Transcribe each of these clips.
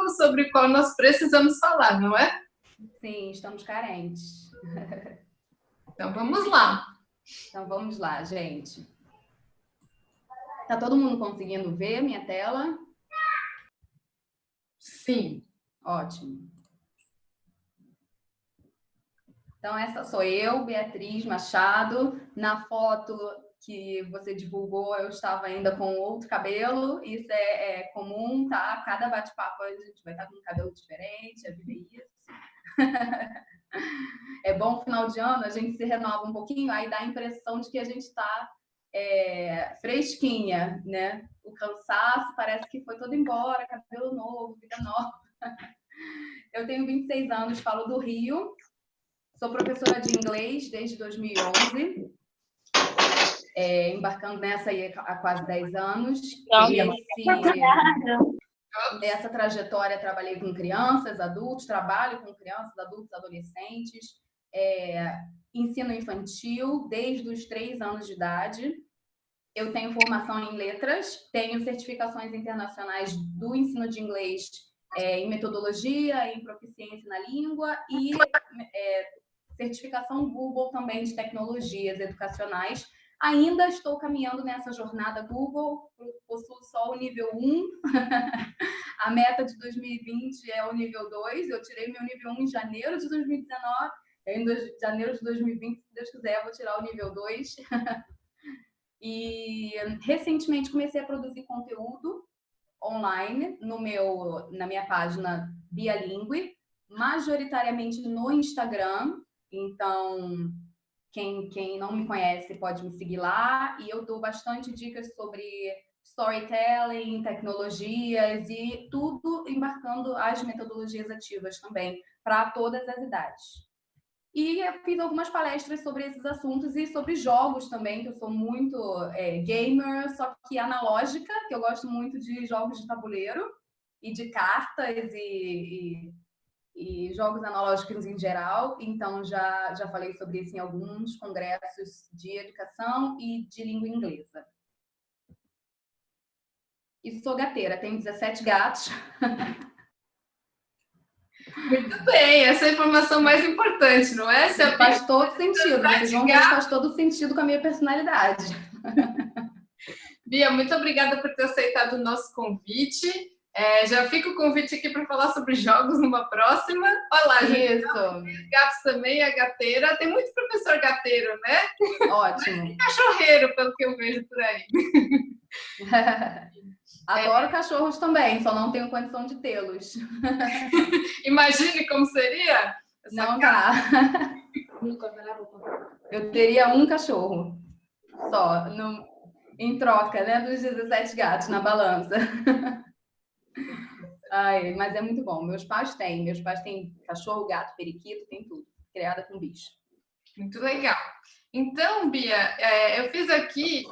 assunto sobre o qual nós precisamos falar, não é? Sim, estamos carentes. Então vamos lá. Então vamos lá, gente. Tá todo mundo conseguindo ver minha tela? Sim. Ótimo. Então essa sou eu, Beatriz Machado. Na foto que você divulgou, eu estava ainda com outro cabelo. Isso é comum, tá? Cada bate-papo a gente vai estar com um cabelo diferente, a vida é isso. É bom, final de ano, a gente se renova um pouquinho, aí dá a impressão de que a gente está fresquinha, né? O cansaço parece que foi todo embora, cabelo novo, vida nova. Eu tenho 26 anos, falo do Rio, sou professora de inglês desde 2011, embarcando nessa aí há quase 10 anos. Essa trajetória, trabalhei com crianças, adultos, trabalho com crianças, adultos, adolescentes, ensino infantil desde os 3 anos de idade. Eu tenho formação em letras, tenho certificações internacionais do ensino de inglês em metodologia, em proficiência na língua e certificação Google também de tecnologias educacionais. Ainda estou caminhando nessa jornada Google, possuo só o nível 1. A meta de 2020 é o nível 2. Eu tirei meu nível 1 em janeiro de 2019. Em janeiro de 2020, se Deus quiser, eu vou tirar o nível 2. E recentemente comecei a produzir conteúdo online na minha página Bialingue, majoritariamente no Instagram. Então, quem não me conhece pode me seguir lá. E eu dou bastante dicas sobre storytelling, tecnologias e tudo embarcando as metodologias ativas também para todas as idades. E eu fiz algumas palestras sobre esses assuntos e sobre jogos também, que eu sou muito gamer, só que analógica, que eu gosto muito de jogos de tabuleiro e de cartas e jogos analógicos em geral. Então, já falei sobre isso em alguns congressos de educação e de língua inglesa. E sou gateira, tenho 17 gatos. Muito bem, essa é a informação mais importante, não é? Faz todo sentido, vocês vão ver que faz todo sentido com a minha personalidade. Bia, muito obrigada por ter aceitado o nosso convite. Já fica o convite aqui para falar sobre jogos numa próxima. Olha lá, gente. Os gatos também, a gateira. Tem muito professor gateiro, né? Ótimo. Mas cachorreiro, pelo que eu vejo por aí. Adoro cachorros também, só não tenho condição de tê-los. Imagine como seria? Não dá. Eu teria um cachorro só, em troca, né, dos 17 gatos na balança. Ai, mas é muito bom. Meus pais têm cachorro, gato, periquito, tem tudo. Criada com bicho. Muito legal. Então, Bia, eu fiz aqui...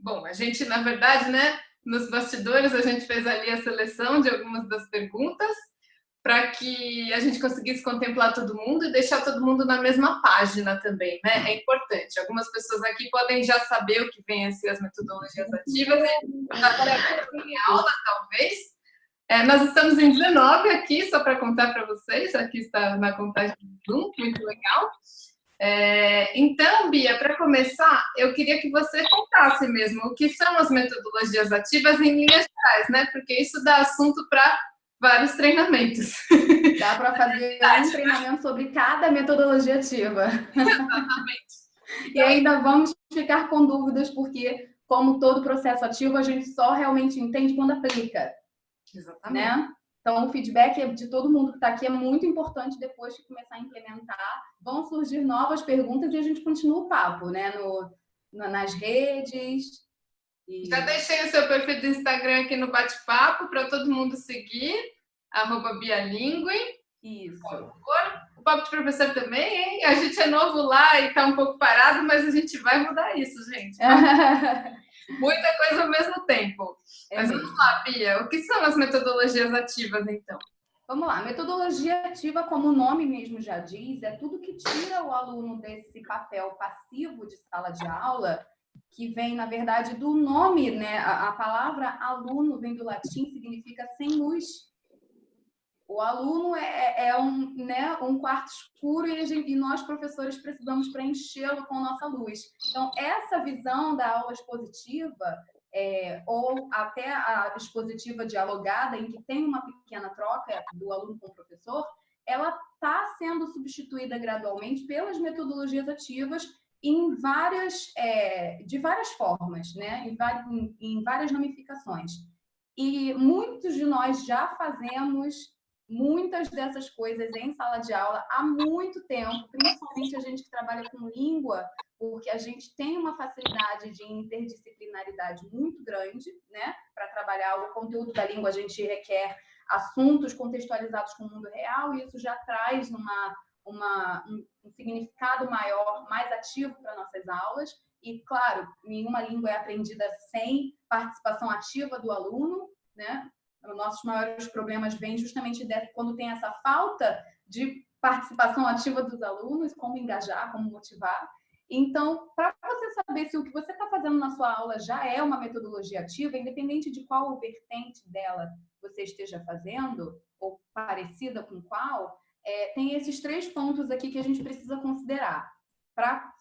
Bom, a gente, na verdade, né, nos bastidores, a gente fez ali a seleção de algumas das perguntas para que a gente conseguisse contemplar todo mundo e deixar todo mundo na mesma página também, né? É importante. Algumas pessoas aqui podem já saber o que vem a ser as metodologias ativas em aula, talvez. Nós estamos em 19 aqui, só para contar para vocês. Aqui está na contagem do Zoom, muito legal. Então, Bia, para começar, eu queria que você contasse mesmo o que são as metodologias ativas em linhas gerais, né? Porque isso dá assunto para vários treinamentos. Dá para fazer um treinamento sobre cada metodologia ativa. Exatamente. E ainda vamos ficar com dúvidas, porque, como todo processo ativo, a gente só realmente entende quando aplica. Exatamente. Né? Então, o feedback de todo mundo que está aqui é muito importante depois de começar a implementar. Vão surgir novas perguntas e a gente continua o papo, né? Nas redes. Já deixei o seu perfil do Instagram aqui no bate-papo para todo mundo seguir, @bialingue. Isso. Por favor. O Papo de Professor também, hein? A gente é novo lá e está um pouco parado, mas a gente vai mudar isso, gente. Muita coisa ao mesmo tempo. Mas vamos lá, Bia. O que são as metodologias ativas, então? Vamos lá. Metodologia ativa, como o nome mesmo já diz, é tudo que tira o aluno desse papel passivo de sala de aula, que vem, na verdade, do nome, né? A palavra aluno vem do latim, significa sem luz. O aluno é um, né, um quarto escuro e nós, professores, precisamos preenchê-lo com nossa luz. Então, essa visão da aula expositiva, ou até a expositiva dialogada, em que tem uma pequena troca do aluno com o professor, ela está sendo substituída gradualmente pelas metodologias ativas de várias formas, né? Em várias ramificações. E muitos de nós já fazemos muitas dessas coisas em sala de aula há muito tempo, principalmente a gente que trabalha com língua, porque a gente tem uma facilidade de interdisciplinaridade muito grande, né? Para trabalhar o conteúdo da língua, a gente requer assuntos contextualizados com o mundo real, e isso já traz um significado maior, mais ativo para nossas aulas. E, claro, nenhuma língua é aprendida sem participação ativa do aluno, né? Os nossos maiores problemas vêm justamente quando tem essa falta de participação ativa dos alunos, como engajar, como motivar. Então, para você saber se o que você está fazendo na sua aula já é uma metodologia ativa, independente de qual vertente dela você esteja fazendo, ou parecida com qual, tem esses 3 pontos aqui que a gente precisa considerar para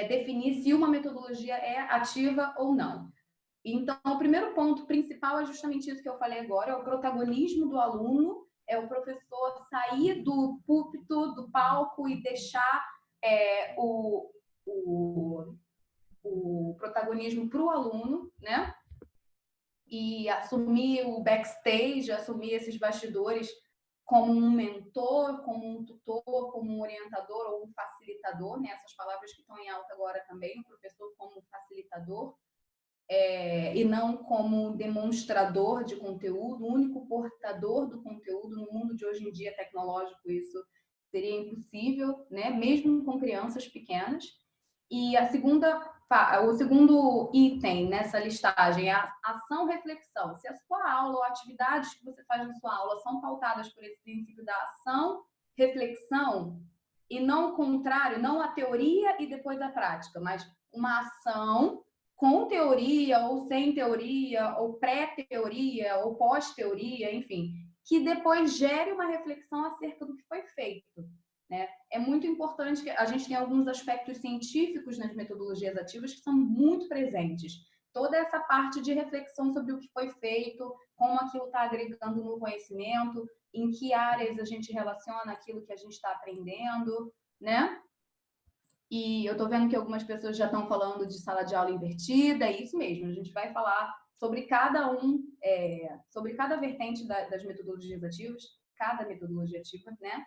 definir se uma metodologia é ativa ou não. Então, o primeiro ponto principal é justamente isso que eu falei agora, é o protagonismo do aluno, é o professor sair do púlpito, do palco e deixar o protagonismo para o aluno, né? E assumir o backstage, assumir esses bastidores como um mentor, como um tutor, como um orientador ou um facilitador, né? Essas palavras que estão em alta agora também, o professor como facilitador. E não como demonstrador de conteúdo, único portador do conteúdo. No mundo de hoje em dia tecnológico, isso seria impossível, né? Mesmo com crianças pequenas. E o segundo item nessa listagem é a ação-reflexão. Se a sua aula ou atividades que você faz na sua aula são pautadas por esse princípio da ação-reflexão, e não o contrário, não a teoria e depois a prática, mas uma ação com teoria ou sem teoria, ou pré-teoria, ou pós-teoria, enfim, que depois gere uma reflexão acerca do que foi feito, né? É muito importante que a gente tenha alguns aspectos científicos nas metodologias ativas que são muito presentes. Toda essa parte de reflexão sobre o que foi feito, como aquilo está agregando no conhecimento, em que áreas a gente relaciona aquilo que a gente está aprendendo, né? E eu estou vendo que algumas pessoas já estão falando de sala de aula invertida, é isso mesmo, a gente vai falar sobre sobre cada vertente das metodologias ativas, cada metodologia ativa, né?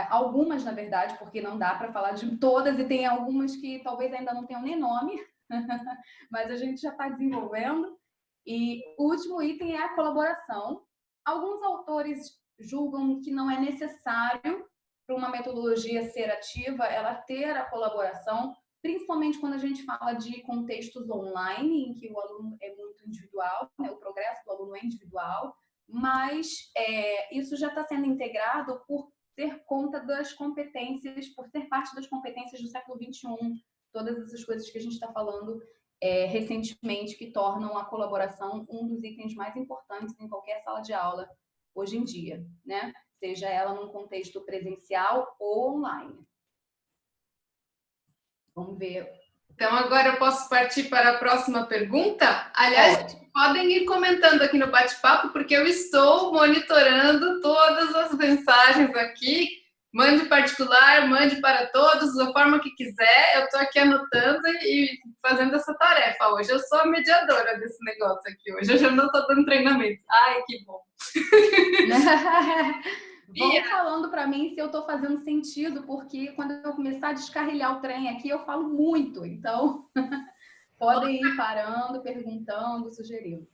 Algumas, na verdade, porque não dá para falar de todas, e tem algumas que talvez ainda não tenham nem nome, mas a gente já está desenvolvendo. E o último item é a colaboração. Alguns autores julgam que não é necessário para uma metodologia ser ativa, ela ter a colaboração, principalmente quando a gente fala de contextos online, em que o aluno é muito individual, né? O progresso do aluno é individual, mas isso já está sendo integrado por ter conta das competências, por ser parte das competências do século XXI, todas essas coisas que a gente está falando recentemente, que tornam a colaboração um dos itens mais importantes em qualquer sala de aula hoje em dia, né? Seja ela num contexto presencial ou online. Vamos ver. Então, agora eu posso partir para a próxima pergunta? Aliás, podem ir comentando aqui no bate-papo, porque eu estou monitorando todas as mensagens aqui. Mande particular, mande para todos, da forma que quiser. Eu estou aqui anotando e fazendo essa tarefa hoje. Eu sou a mediadora desse negócio aqui hoje. Eu já não estou dando treinamento. Ai, que bom. Vão falando para mim se eu estou fazendo sentido, porque quando eu começar a descarrilhar o trem aqui, eu falo muito. Então, podem ir parando, perguntando, sugerindo.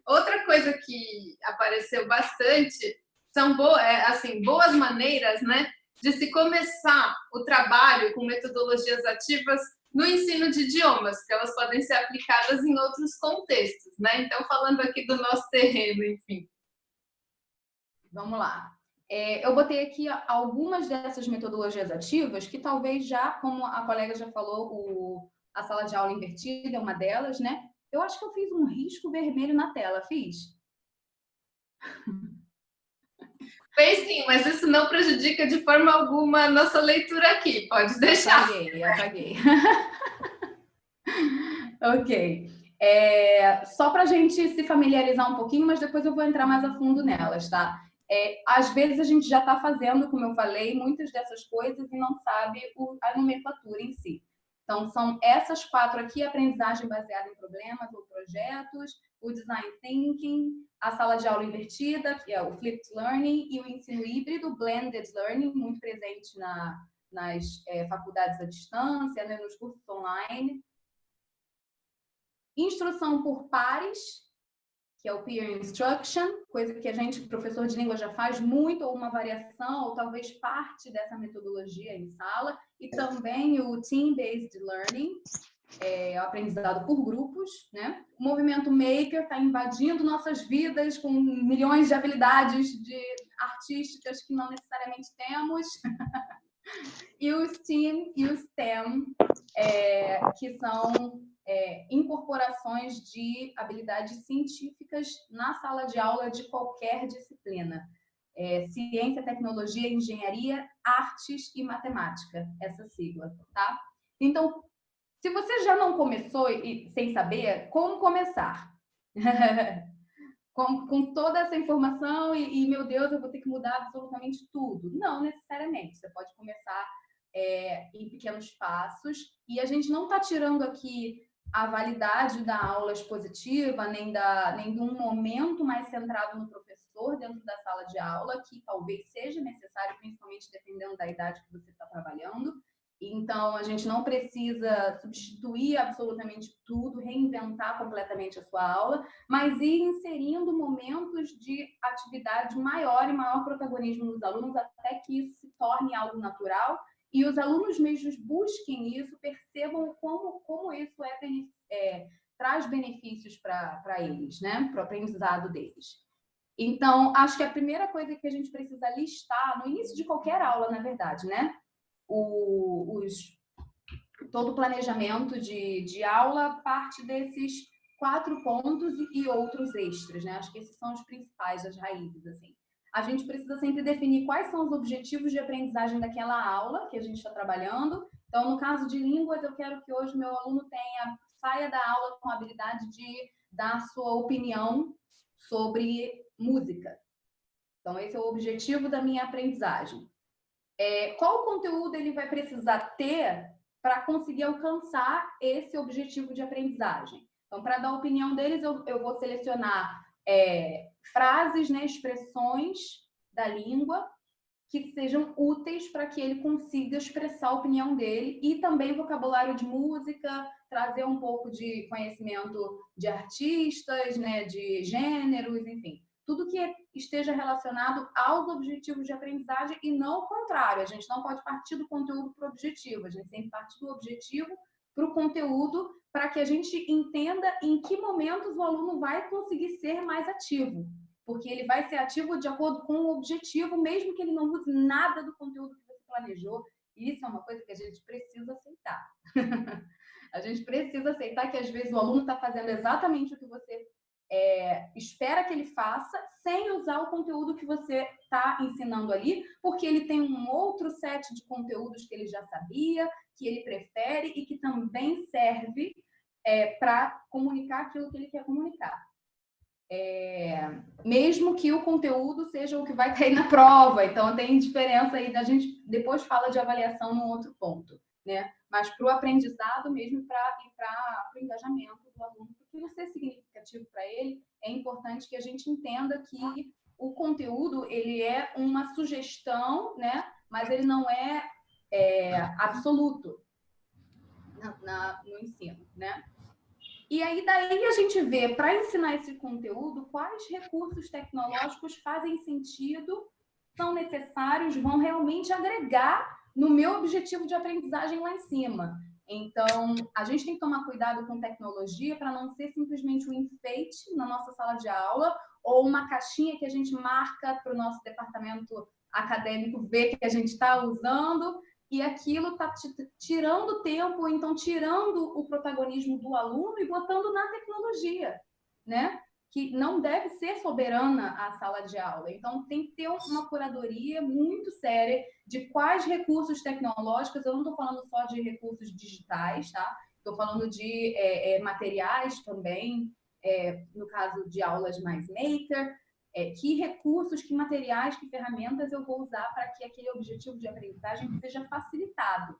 Outra coisa que apareceu bastante são boas maneiras, né, de se começar o trabalho com metodologias ativas no ensino de idiomas, porque elas podem ser aplicadas em outros contextos, né? Então, falando aqui do nosso terreno, enfim. Vamos lá. Eu botei aqui algumas dessas metodologias ativas que talvez já, como a colega já falou, a sala de aula invertida é uma delas, né? Eu acho que eu fiz um risco vermelho na tela, fiz? Fez sim, mas isso não prejudica de forma alguma a nossa leitura aqui. Pode deixar. Apaguei. Ok. Só para a gente se familiarizar um pouquinho, mas depois eu vou entrar mais a fundo nelas, tá? Às vezes a gente já está fazendo, como eu falei, muitas dessas coisas e não sabe a nomenclatura em si. Então, são essas 4 aqui: aprendizagem baseada em problemas ou projetos, o design thinking, a sala de aula invertida, que é o flipped learning, e o ensino híbrido, blended learning, muito presente nas faculdades à distância, né, nos cursos online. Instrução por pares, que é o peer instruction, coisa que a gente, professor de língua, já faz muito, ou uma variação, ou talvez parte dessa metodologia em sala. E também o team-based learning, o aprendizado por grupos, né? O movimento maker está invadindo nossas vidas com milhões de habilidades artísticas que não necessariamente temos. E o STEAM e o STEM, que são incorporações de habilidades científicas na sala de aula de qualquer disciplina. Ciência, tecnologia, engenharia, artes e matemática, essa sigla, tá? Então, se você já não começou sem saber, como começar? com toda essa informação meu Deus, eu vou ter que mudar absolutamente tudo. Não necessariamente. Você pode começar em pequenos passos, e a gente não está tirando aqui a validade da aula expositiva, nem de um momento mais centrado no professor dentro da sala de aula, que talvez seja necessário, principalmente dependendo da idade que você está trabalhando. Então, a gente não precisa substituir absolutamente tudo, reinventar completamente a sua aula, mas ir inserindo momentos de atividade maior e maior protagonismo nos alunos, até que isso se torne algo natural e os alunos mesmos busquem isso, percebam como isso traz benefícios para eles, né? Para o aprendizado deles. Então, acho que a primeira coisa que a gente precisa listar, no início de qualquer aula, na verdade, né? Todo o planejamento de aula parte desses 4 pontos e outros extras, né? Acho que esses são os principais, as raízes, assim. A gente precisa sempre definir quais são os objetivos de aprendizagem daquela aula que a gente está trabalhando. Então, no caso de línguas, eu quero que hoje meu aluno saia da aula com a habilidade de dar sua opinião sobre música. Então, esse é o objetivo da minha aprendizagem. Qual conteúdo ele vai precisar ter para conseguir alcançar esse objetivo de aprendizagem? Então, para dar a opinião deles, eu vou selecionar frases, né, expressões da língua que sejam úteis para que ele consiga expressar a opinião dele, e também vocabulário de música, trazer um pouco de conhecimento de artistas, né, de gêneros, enfim. Tudo que esteja relacionado aos objetivos de aprendizagem e não o contrário. A gente não pode partir do conteúdo para o objetivo, a gente tem que partir do objetivo para o conteúdo, para que a gente entenda em que momentos o aluno vai conseguir ser mais ativo. Porque ele vai ser ativo de acordo com o objetivo, mesmo que ele não use nada do conteúdo que você planejou. E isso é uma coisa que a gente precisa aceitar. A gente precisa aceitar que, às vezes, o aluno está fazendo exatamente o que você espera que ele faça, sem usar o conteúdo que você está ensinando ali, porque ele tem um outro set de conteúdos que ele já sabia, que ele prefere e que também serve para comunicar aquilo que ele quer comunicar. Mesmo que o conteúdo seja o que vai cair na prova. Então, tem diferença aí, a gente depois fala de avaliação num outro ponto, né? Mas para o aprendizado mesmo, para o engajamento do aluno, porque isso é significativo para ele, é importante que a gente entenda que o conteúdo, ele é uma sugestão, né? Mas ele não é absoluto no ensino, né? E aí, daí a gente vê, para ensinar esse conteúdo, quais recursos tecnológicos fazem sentido, são necessários, vão realmente agregar no meu objetivo de aprendizagem lá em cima. Então, a gente tem que tomar cuidado com tecnologia para não ser simplesmente um enfeite na nossa sala de aula ou uma caixinha que a gente marca para o nosso departamento acadêmico ver que a gente está usando, e aquilo está tirando tempo, ou então tirando o protagonismo do aluno e botando na tecnologia, né? que não deve ser soberana à sala de aula. Então, tem que ter uma curadoria muito séria de quais recursos tecnológicos, eu não estou falando só de recursos digitais, tá? Estou falando de materiais também, no caso de aulas mais maker, que recursos, que materiais, que ferramentas eu vou usar para que aquele objetivo de aprendizagem seja facilitado.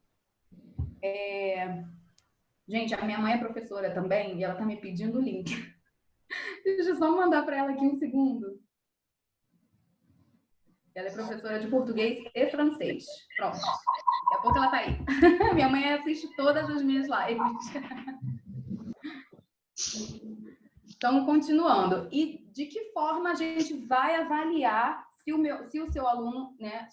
Gente, a minha mãe é professora também e ela está me pedindo o link. Deixa eu só mandar para ela aqui um segundo. Ela é professora de português e francês. Pronto. Daqui a pouco ela tá aí. Minha mãe assiste todas as minhas lives. Então, continuando. E de que forma a gente vai avaliar se o seu aluno, né,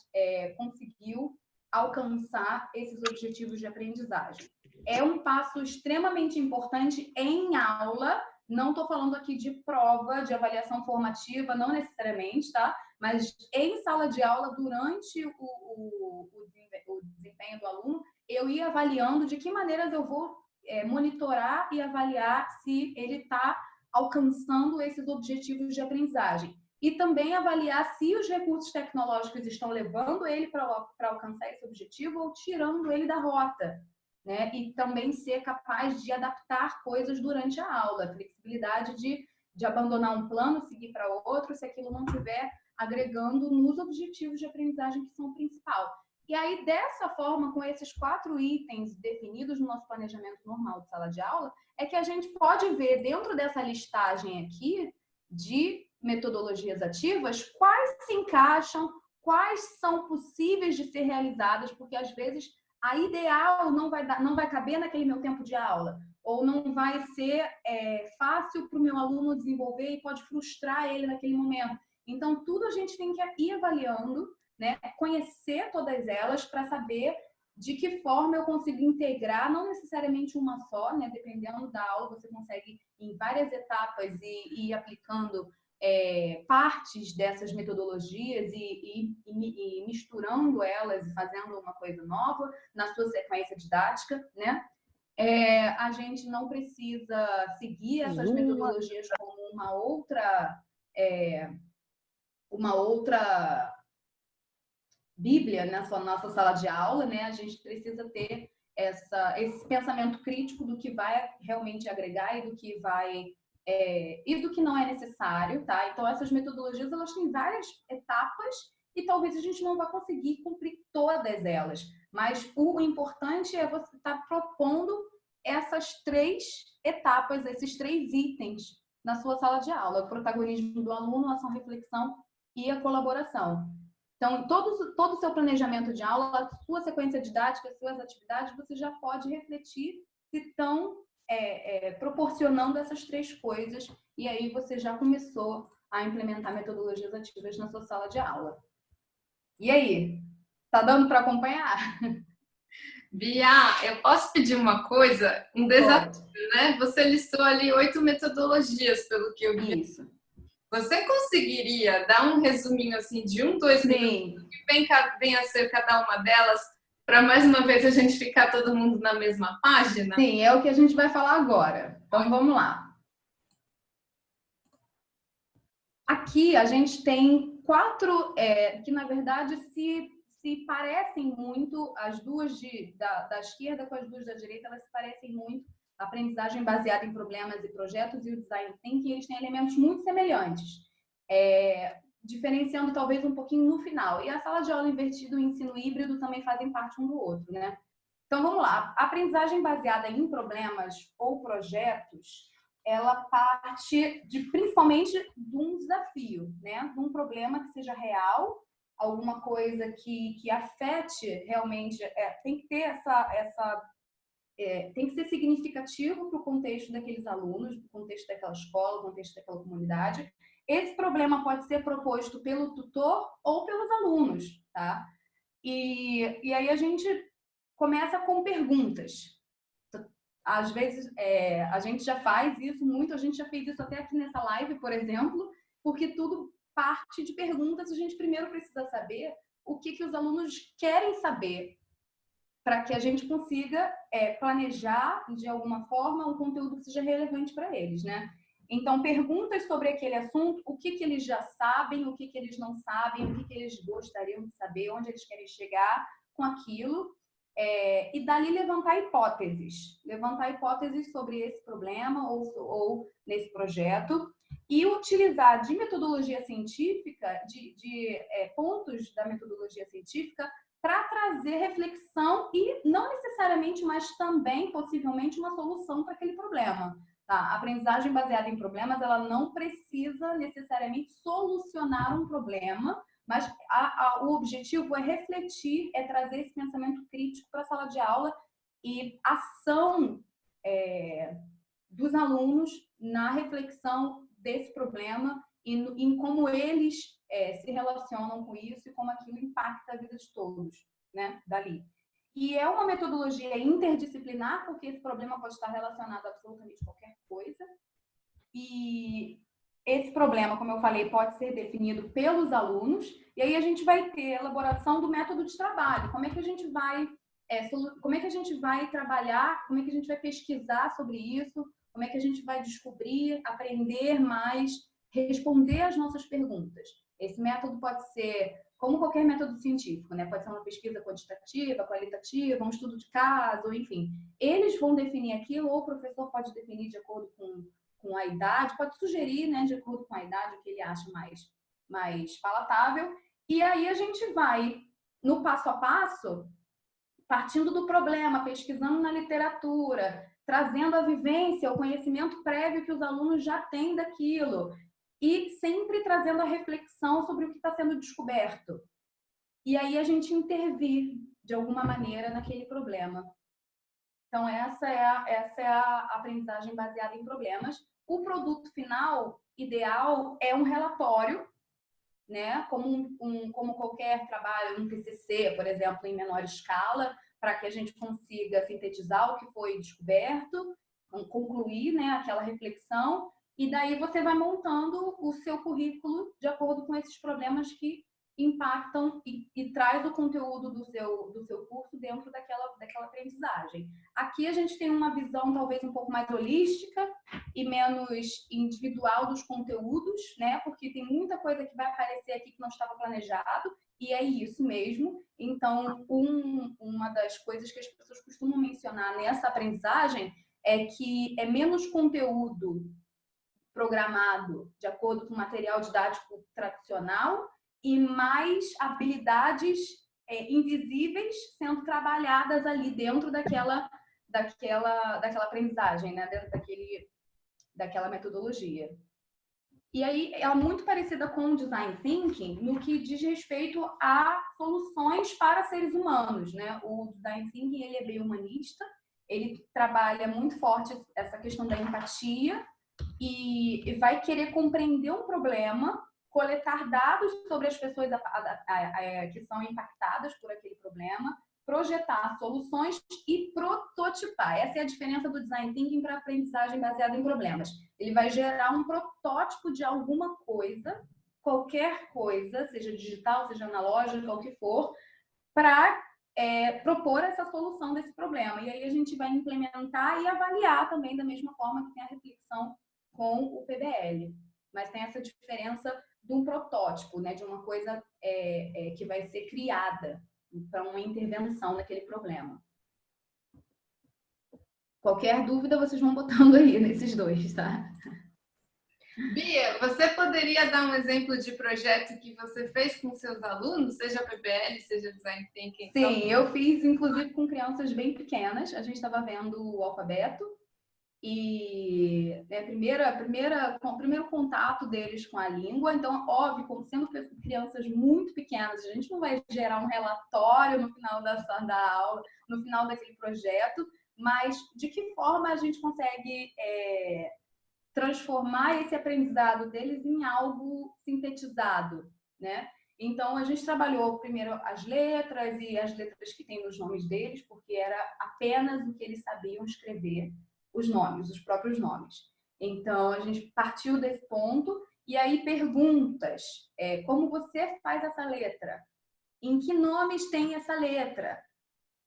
conseguiu alcançar esses objetivos de aprendizagem? É um passo extremamente importante em aula. Não estou falando aqui de prova, de avaliação formativa, não necessariamente, tá? Mas em sala de aula, durante o desempenho do aluno, eu ia avaliando de que maneiras eu vou monitorar e avaliar se ele está alcançando esses objetivos de aprendizagem. E também avaliar se os recursos tecnológicos estão levando ele para alcançar esse objetivo ou tirando ele da rota. Né? E também ser capaz de adaptar coisas durante a aula. A flexibilidade de abandonar um plano, seguir para outro, se aquilo não estiver agregando nos objetivos de aprendizagem que são o principal. E aí, dessa forma, com esses 4 itens definidos no nosso planejamento normal de sala de aula, é que a gente pode ver dentro dessa listagem aqui de metodologias ativas quais se encaixam, quais são possíveis de ser realizadas, porque às vezes a ideal não vai caber naquele meu tempo de aula, ou não vai ser fácil para o meu aluno desenvolver e pode frustrar ele naquele momento. Então, tudo a gente tem que ir avaliando, né? Conhecer todas elas para saber de que forma eu consigo integrar, não necessariamente uma só, né? Dependendo da aula, você consegue em várias etapas e ir aplicando partes dessas metodologias e misturando elas e fazendo uma coisa nova na sua sequência didática, né? A gente não precisa seguir essas metodologias como uma outra Bíblia na nossa sala de aula, né? A gente precisa ter esse pensamento crítico do que vai realmente agregar e do que vai e do que não é necessário, tá? Então essas metodologias elas têm várias etapas e talvez a gente não vá conseguir cumprir todas elas, mas o importante é você estar propondo essas 3 etapas, esses 3 itens na sua sala de aula: o protagonismo do aluno, a ação, reflexão e a colaboração. Então, todo o seu planejamento de aula, a sua sequência didática, as suas atividades, você já pode refletir se estão proporcionando essas 3 coisas, e aí você já começou a implementar metodologias ativas na sua sala de aula. E aí? Tá dando para acompanhar? Bia, eu posso pedir uma coisa? Um desafio, né? Você listou ali 8 metodologias, pelo que eu vi. Isso. Você conseguiria dar um resuminho assim de 2 minutos do que vem a ser cada uma delas, para mais uma vez a gente ficar todo mundo na mesma página? Sim, é o que a gente vai falar agora. Então vamos lá. Aqui a gente tem 4 que na verdade se parecem muito, as duas da esquerda com as duas da direita, elas se parecem muito. A aprendizagem baseada em problemas e projetos e o design thinking, eles têm elementos muito semelhantes, diferenciando talvez um pouquinho no final. E a sala de aula invertida e o ensino híbrido também fazem parte um do outro, né? Então vamos lá. A aprendizagem baseada em problemas ou projetos, ela parte principalmente de um desafio, né? De um problema que seja real, alguma coisa que afete realmente, tem que ter tem que ser significativo para o contexto daqueles alunos, para o contexto daquela escola, o contexto daquela comunidade. Esse problema pode ser proposto pelo tutor ou pelos alunos, tá? E aí a gente começa com perguntas. Às vezes, a gente já faz isso muito, a gente já fez isso até aqui nessa live, por exemplo, porque tudo parte de perguntas. A gente primeiro precisa saber o que os alunos querem saber, para que a gente consiga planejar, de alguma forma, um conteúdo que seja relevante para eles, né? Então, perguntas sobre aquele assunto, o que que eles já sabem, o que que eles não sabem, o que que eles gostariam de saber, onde eles querem chegar com aquilo. E dali levantar hipóteses sobre esse problema ou nesse projeto, e utilizar de metodologia científica, de pontos da metodologia científica, para trazer reflexão e não necessariamente, mas também, possivelmente, uma solução para aquele problema. Tá? A aprendizagem baseada em problemas, ela não precisa necessariamente solucionar um problema, mas o objetivo é refletir, é trazer esse pensamento crítico para a sala de aula e ação dos alunos na reflexão desse problema e em como eles se relacionam com isso e como aquilo impacta a vida de todos, né, dali. E é uma metodologia interdisciplinar, porque esse problema pode estar relacionado a absolutamente qualquer coisa. E esse problema, como eu falei, pode ser definido pelos alunos. E aí a gente vai ter a elaboração do método de trabalho. Como é que a gente vai trabalhar, como é que a gente vai pesquisar sobre isso, como é que a gente vai descobrir, aprender mais, responder às nossas perguntas. Esse método pode ser como qualquer método científico, né? Pode ser uma pesquisa quantitativa, qualitativa, um estudo de caso, enfim. Eles vão definir aquilo, ou o professor pode definir de acordo com a idade, pode sugerir, né, de acordo com a idade, o que ele acha mais palatável. E aí a gente vai, no passo a passo, partindo do problema, pesquisando na literatura, trazendo a vivência, o conhecimento prévio que os alunos já têm daquilo, e sempre trazendo a reflexão sobre o que está sendo descoberto. E aí a gente intervir, de alguma maneira, naquele problema. Então, essa é a aprendizagem baseada em problemas. O produto final, ideal, é um relatório, né? Como qualquer trabalho, um TCC, por exemplo, em menor escala, para que a gente consiga sintetizar o que foi descoberto, concluir, né, aquela reflexão. E daí você vai montando o seu currículo de acordo com esses problemas que impactam e traz o conteúdo do seu curso dentro daquela aprendizagem. Aqui a gente tem uma visão talvez um pouco mais holística e menos individual dos conteúdos, né? Porque tem muita coisa que vai aparecer aqui que não estava planejado, e é isso mesmo. Então, uma das coisas que as pessoas costumam mencionar nessa aprendizagem é que é menos conteúdo programado de acordo com o material didático tradicional e mais habilidades invisíveis sendo trabalhadas ali dentro daquela aprendizagem, né? Dentro daquela metodologia. E aí é muito parecida com o Design Thinking no que diz respeito a soluções para seres humanos, né? O Design Thinking, ele é bem humanista, ele trabalha muito forte essa questão da empatia e vai querer compreender um problema, coletar dados sobre as pessoas que são impactadas por aquele problema, projetar soluções e prototipar. Essa é a diferença do Design Thinking para a aprendizagem baseada em problemas. Ele vai gerar um protótipo de alguma coisa, qualquer coisa, seja digital, seja analógica, o que for, para propor essa solução desse problema. E aí a gente vai implementar e avaliar também da mesma forma que tem a reflexão com o PBL. Mas tem essa diferença de um protótipo, né, de uma coisa que vai ser criada para uma intervenção naquele problema. Qualquer dúvida, vocês vão botando aí nesses dois, tá? Bia, você poderia dar um exemplo de projeto que você fez com seus alunos, seja PBL, seja Design Thinking? Sim, eu fiz, inclusive, com crianças bem pequenas. A gente estava vendo o alfabeto e o primeiro contato deles com a língua. Então, óbvio, como sendo crianças muito pequenas, a gente não vai gerar um relatório no final da aula, no final daquele projeto, mas de que forma a gente consegue transformar esse aprendizado deles em algo sintetizado, né? Então, a gente trabalhou primeiro as letras e as letras que tem nos nomes deles, porque era apenas o que eles sabiam escrever, os nomes, os próprios nomes. Então, a gente partiu desse ponto e aí perguntas, como você faz essa letra? Em que nomes tem essa letra?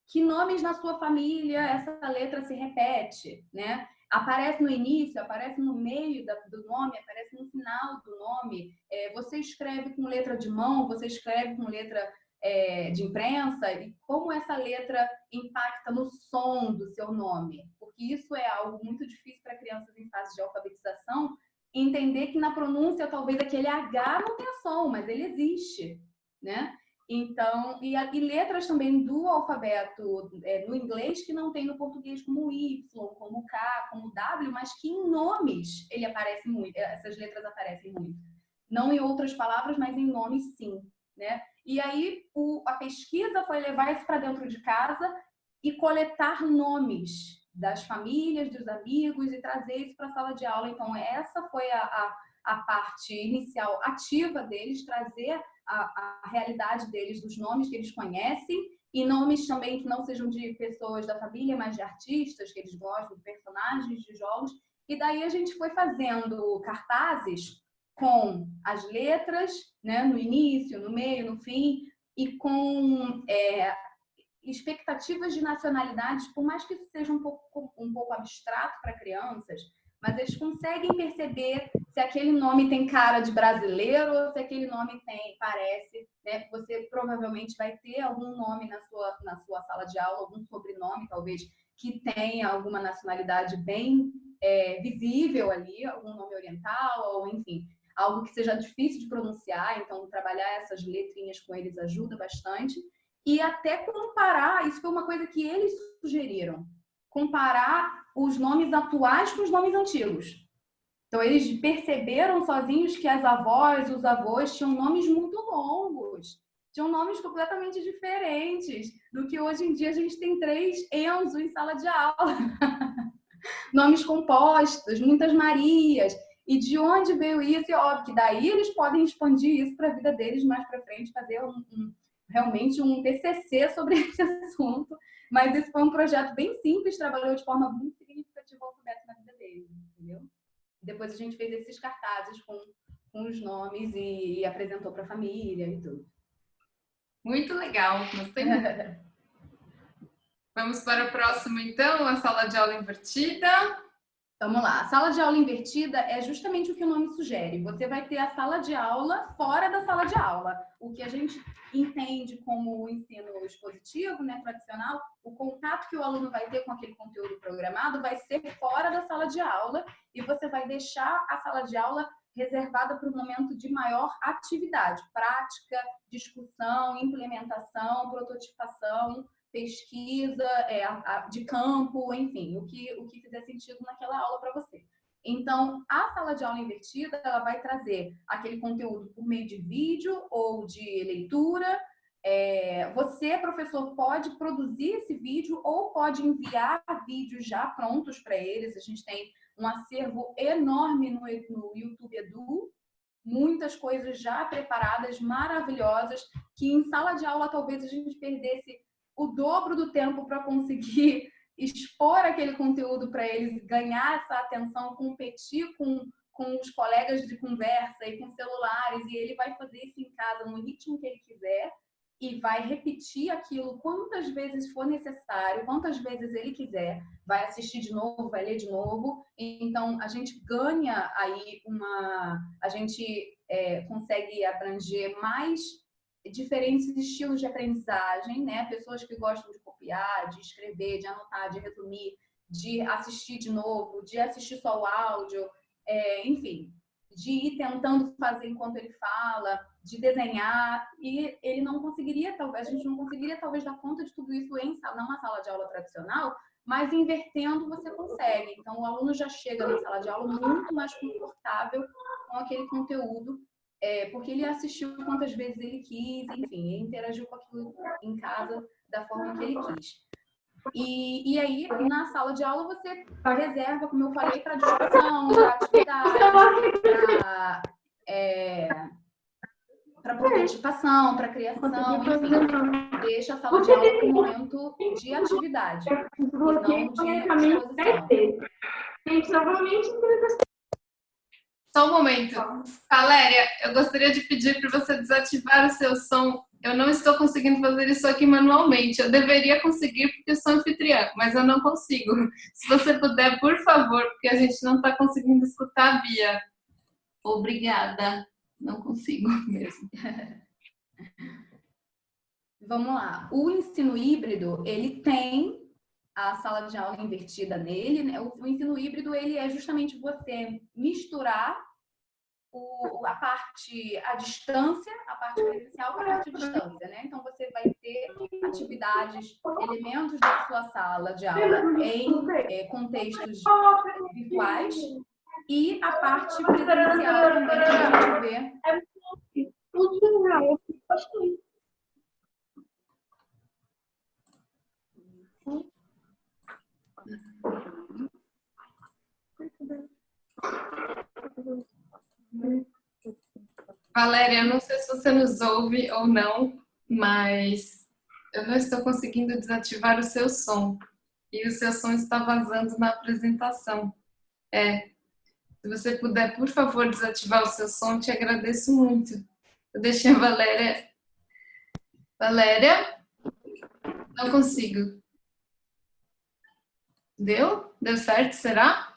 Que nomes na sua família essa letra se repete, né? Aparece no início, aparece no meio do nome, aparece no final do nome. Você escreve com letra de mão, você escreve com letra de imprensa, e como essa letra impacta no som do seu nome. Porque isso é algo muito difícil para crianças em fase de alfabetização, entender que na pronúncia talvez aquele H não tenha som, mas ele existe, né? Então, e letras também do alfabeto no inglês que não tem no português, como o Y, como o K, como o W, mas que em nomes ele aparece muito, essas letras aparecem muito. Não em outras palavras, mas em nomes sim, né? E aí a pesquisa foi levar isso para dentro de casa e coletar nomes das famílias, dos amigos e trazer isso para a sala de aula. Então, essa foi a parte inicial ativa deles, trazer a realidade deles, dos nomes que eles conhecem e nomes também que não sejam de pessoas da família, mas de artistas que eles gostam, de personagens de jogos. E daí a gente foi fazendo cartazes com as letras, né, no início, no meio, no fim, e com expectativas de nacionalidades, por mais que isso seja um pouco abstrato para crianças, mas eles conseguem perceber se aquele nome tem cara de brasileiro ou se aquele nome parece, né? Você provavelmente vai ter algum nome na sua sala de aula, algum sobrenome, talvez, que tenha alguma nacionalidade bem visível ali, algum nome oriental, ou enfim, algo que seja difícil de pronunciar. Então, trabalhar essas letrinhas com eles ajuda bastante. E até comparar, isso foi uma coisa que eles sugeriram, comparar os nomes atuais com os nomes antigos. Então, eles perceberam sozinhos que as avós, os avós tinham nomes muito longos, tinham nomes completamente diferentes do que hoje em dia a gente tem 3 Enzo em sala de aula. Nomes compostos, muitas Marias. E de onde veio isso? E óbvio que daí eles podem expandir isso para a vida deles mais para frente, fazer realmente um TCC sobre esse assunto. Mas esse foi um projeto bem simples, trabalhou de forma muito significativa o alfabeto na vida deles, entendeu? Depois a gente fez esses cartazes com os nomes e apresentou para a família e tudo. Muito legal, gostei muito. Vamos para o próximo, então, a sala de aula invertida. Vamos lá. A sala de aula invertida é justamente o que o nome sugere. Você vai ter a sala de aula fora da sala de aula. O que a gente entende como o ensino expositivo, né, tradicional, o contato que o aluno vai ter com aquele conteúdo programado vai ser fora da sala de aula e você vai deixar a sala de aula reservada para o momento de maior atividade, prática, discussão, implementação, prototipação, pesquisa de campo, enfim, o que fizer sentido naquela aula para você. Então, a sala de aula invertida, ela vai trazer aquele conteúdo por meio de vídeo ou de leitura. Você, professor, pode produzir esse vídeo ou pode enviar vídeos já prontos para eles. A gente tem um acervo enorme no YouTube Edu, muitas coisas já preparadas, maravilhosas, que em sala de aula talvez a gente perdesse o dobro do tempo para conseguir expor aquele conteúdo para eles, ganhar essa atenção, competir com os colegas de conversa e com celulares, e ele vai fazer isso em casa no ritmo que ele quiser e vai repetir aquilo quantas vezes for necessário, quantas vezes ele quiser, vai assistir de novo, vai ler de novo. Então, a gente ganha aí a gente consegue abranger mais diferentes estilos de aprendizagem, né? Pessoas que gostam de copiar, de escrever, de anotar, de resumir, de assistir de novo, de assistir só o áudio, enfim, de ir tentando fazer enquanto ele fala, de desenhar, e ele não conseguiria, talvez, a gente não conseguiria talvez dar conta de tudo isso numa sala de aula tradicional, mas invertendo você consegue. Então, o aluno já chega na sala de aula muito mais confortável com aquele conteúdo, porque ele assistiu quantas vezes ele quis, enfim, ele interagiu com aquilo em casa da forma que ele quis. E aí, na sala de aula, você reserva, como eu falei, para discussão, para atividade, para prototipação, para criação, enfim. Deixa a sala de aula para um momento de atividade, e não de exposição. Só um momento. Valéria, eu gostaria de pedir para você desativar o seu som Eu não estou conseguindo fazer isso aqui manualmente. Eu deveria conseguir porque eu sou anfitriã, mas eu não consigo. Se você puder, por favor, porque a gente não está conseguindo escutar a Bia. Obrigada. Não consigo mesmo. Vamos lá. O ensino híbrido, ele tem a sala de aula invertida nele, né? O ensino híbrido, ele é justamente você misturar a parte à distância, a parte presencial com a parte à distância, né? Então, você vai ter atividades, elementos da sua sala de aula em contextos virtuais e a parte presencial também que a gente vê. Valéria, eu não sei se você nos ouve ou não, mas eu não estou conseguindo desativar o seu som. E o seu som está vazando na apresentação. Se você puder, por favor, desativar o seu som, te agradeço muito. Eu deixei a Valéria. Valéria? Não consigo. Deu? Deu certo, será?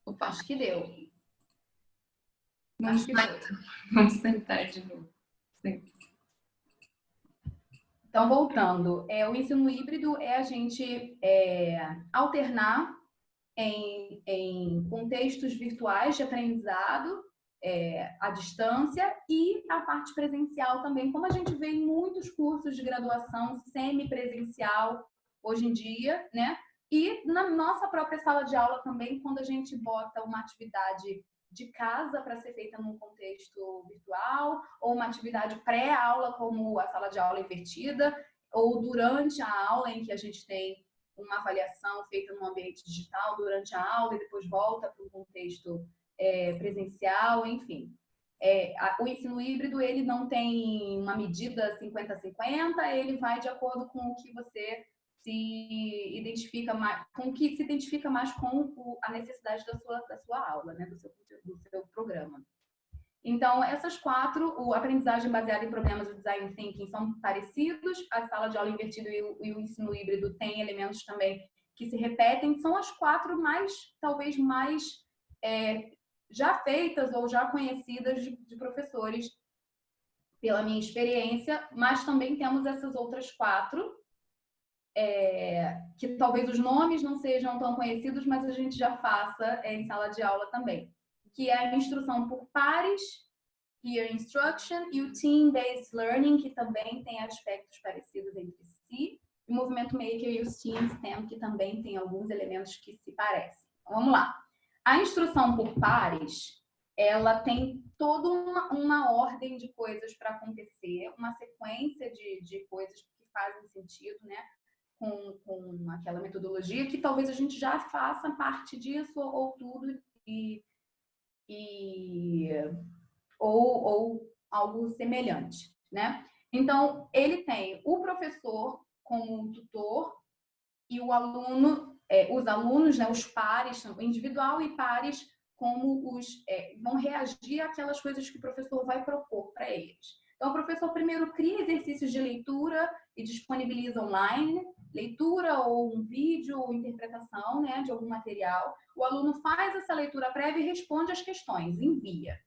Opa, acho que deu. Vamos tentar de novo. Sim. Então, voltando, o ensino híbrido é a gente alternar em contextos virtuais de aprendizado à distância e a parte presencial também, como a gente vê em muitos cursos de graduação semipresencial hoje em dia, né? E na nossa própria sala de aula também, quando a gente bota uma atividade de casa para ser feita num contexto virtual, ou uma atividade pré-aula, como a sala de aula invertida, ou durante a aula em que a gente tem uma avaliação feita no ambiente digital durante a aula e depois volta para um contexto presencial, enfim. O ensino híbrido, ele não tem uma medida 50-50, ele vai de acordo com o que você se identifica mais, com o que se identifica mais com a necessidade da sua aula, né, do seu programa. Então, essas quatro, a aprendizagem baseada em problemas do design thinking são parecidos, a sala de aula invertida e o ensino híbrido tem elementos também que se repetem, são as quatro talvez mais já feitas ou já conhecidas de professores pela minha experiência, mas também temos essas outras quatro, que talvez os nomes não sejam tão conhecidos, mas a gente já faça em sala de aula também, que é a instrução por pares, peer instruction e o team-based learning, que também tem aspectos parecidos entre si, e o movimento maker e os team STEM, que também tem alguns elementos que se parecem. Então, vamos lá. A instrução por pares, ela tem toda uma ordem de coisas para acontecer, uma sequência de coisas que fazem sentido, né? Com aquela metodologia que talvez a gente já faça parte disso ou tudo ou algo semelhante, né? Então, ele tem o professor como um tutor e o aluno, os alunos, né, os pares, individual e pares, como vão reagir àquelas coisas que o professor vai propor para eles. Então, o professor primeiro cria exercícios de leitura e disponibiliza online, leitura ou um vídeo ou interpretação, né, de algum material. O aluno faz essa leitura prévia e responde as questões, envia.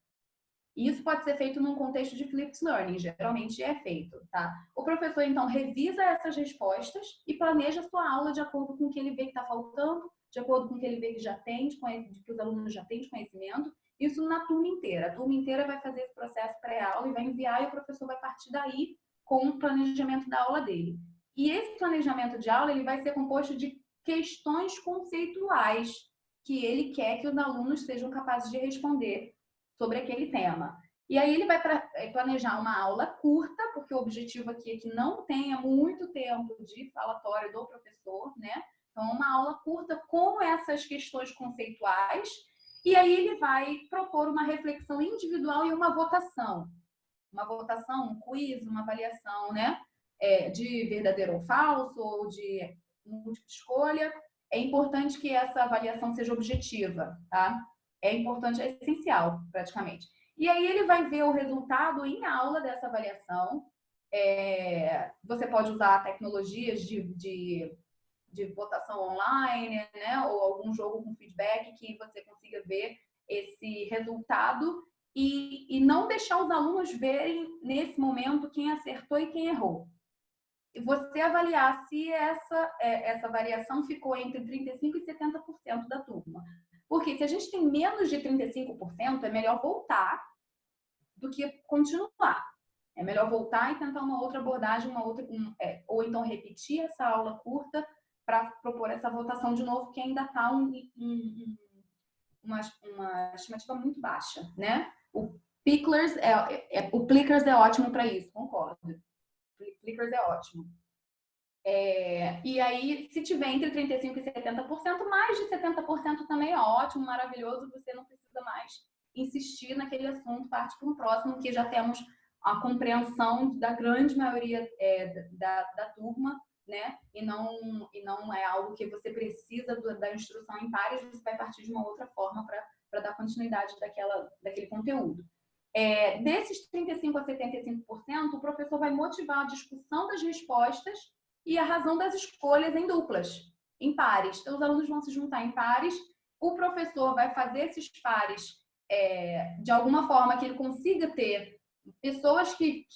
E isso pode ser feito num contexto de flipped learning, geralmente é feito, tá? O professor, então, revisa essas respostas e planeja a sua aula de acordo com o que ele vê que está faltando, de acordo com o que ele vê que já tem, que os alunos já têm de conhecimento, isso na turma inteira. A turma inteira vai fazer esse processo pré-aula e vai enviar, e o professor vai partir daí com o planejamento da aula dele. E esse planejamento de aula, ele vai ser composto de questões conceituais que ele quer que os alunos sejam capazes de responder sobre aquele tema. E aí ele vai planejar uma aula curta, porque o objetivo aqui é que não tenha muito tempo de falatório do professor, né? Então, uma aula curta com essas questões conceituais, e aí ele vai propor uma reflexão individual e uma votação. Uma votação, um quiz, uma avaliação, né? De verdadeiro ou falso, ou de múltipla escolha. É importante que essa avaliação seja objetiva, tá? É importante, é essencial, praticamente. E aí ele vai ver o resultado em aula dessa avaliação. Você pode usar tecnologias de votação online, né? Ou algum jogo com feedback que você consiga ver esse resultado e não deixar os alunos verem nesse momento quem acertou e quem errou. E você avaliar se essa variação ficou entre 35% e 70% da turma. Porque se a gente tem menos de 35%, é melhor voltar do que continuar. É melhor voltar e tentar uma outra abordagem, ou então repetir essa aula curta para propor essa votação de novo, que ainda está uma estimativa muito baixa, né? O Plickers é ótimo para isso, concordo. Plickers é ótimo. E aí, se tiver entre 35% e 70%, mais de 70% também é ótimo, maravilhoso, você não precisa mais insistir naquele assunto, parte para um próximo, que já temos a compreensão da grande maioria da turma, né? E não é algo que você precisa da instrução em pares, você vai partir de uma outra forma para dar continuidade daquele conteúdo. Desses 35% a 75%, o professor vai motivar a discussão das respostas e a razão das escolhas em duplas, em pares. Então, os alunos vão se juntar em pares, o professor vai fazer esses pares de alguma forma que ele consiga ter pessoas que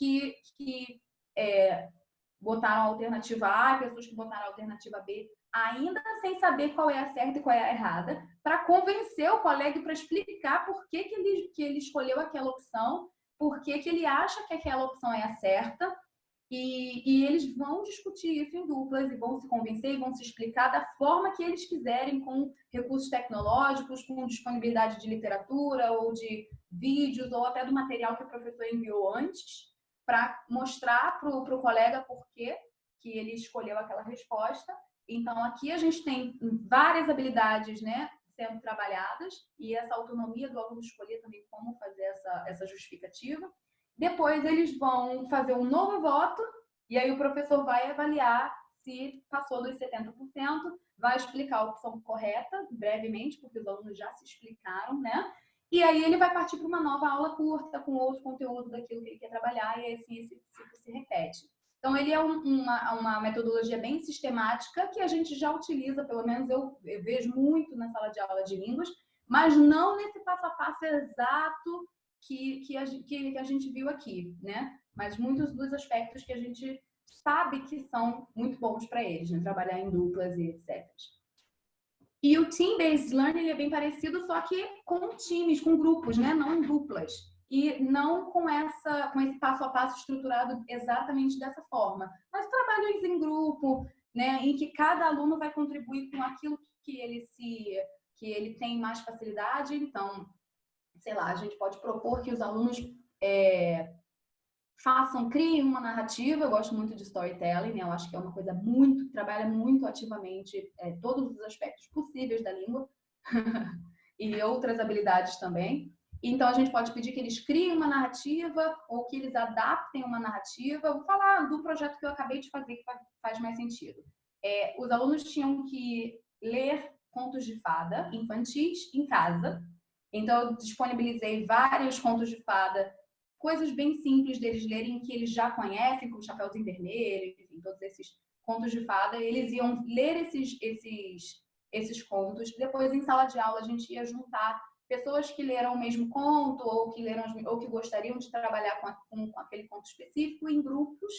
botaram a alternativa A, pessoas que botaram a alternativa B, ainda sem saber qual é a certa e qual é a errada, para convencer o colega, para explicar por que ele escolheu aquela opção, por que ele acha que aquela opção é a certa, e eles vão discutir isso em duplas e vão se convencer e vão se explicar da forma que eles quiserem, com recursos tecnológicos, com disponibilidade de literatura ou de vídeos ou até do material que o professor enviou antes, para mostrar para o colega por que ele escolheu aquela resposta. Então, aqui a gente tem várias habilidades, né, sendo trabalhadas, e essa autonomia do aluno escolher também como fazer essa justificativa. Depois eles vão fazer um novo voto, e aí o professor vai avaliar se passou dos 70%, vai explicar a opção correta, brevemente, porque os alunos já se explicaram, né? E aí ele vai partir para uma nova aula curta, com outro conteúdo daquilo que ele quer trabalhar, e assim esse ciclo se repete. Então, ele é uma metodologia bem sistemática que a gente já utiliza, pelo menos eu vejo muito na sala de aula de línguas, mas não nesse passo a passo exato que a gente viu aqui, né? Mas muitos dos aspectos que a gente sabe que são muito bons para eles, né? Trabalhar em duplas e etc. E o Team-Based Learning ele é bem parecido, só que com times, com grupos, né? Não em duplas. E não com esse passo a passo estruturado exatamente dessa forma. Mas trabalhos em grupo, né? Em que cada aluno vai contribuir com aquilo que ele tem mais facilidade. Então, sei lá, a gente pode propor que os alunos criem uma narrativa. Eu gosto muito de storytelling, né? Eu acho que é uma coisa que trabalha muito ativamente todos os aspectos possíveis da língua e outras habilidades também. Então, a gente pode pedir que eles criem uma narrativa ou que eles adaptem uma narrativa. Vou falar do projeto que eu acabei de fazer, que faz mais sentido. Os alunos tinham que ler contos de fada infantis em casa. Então, eu disponibilizei vários contos de fada, coisas bem simples deles lerem, que eles já conhecem, como Chapeuzinho Vermelho, enfim, todos esses contos de fada. Eles iam ler esses contos. Depois, em sala de aula, a gente ia juntar pessoas que leram o mesmo conto ou que gostariam de trabalhar com aquele conto específico em grupos.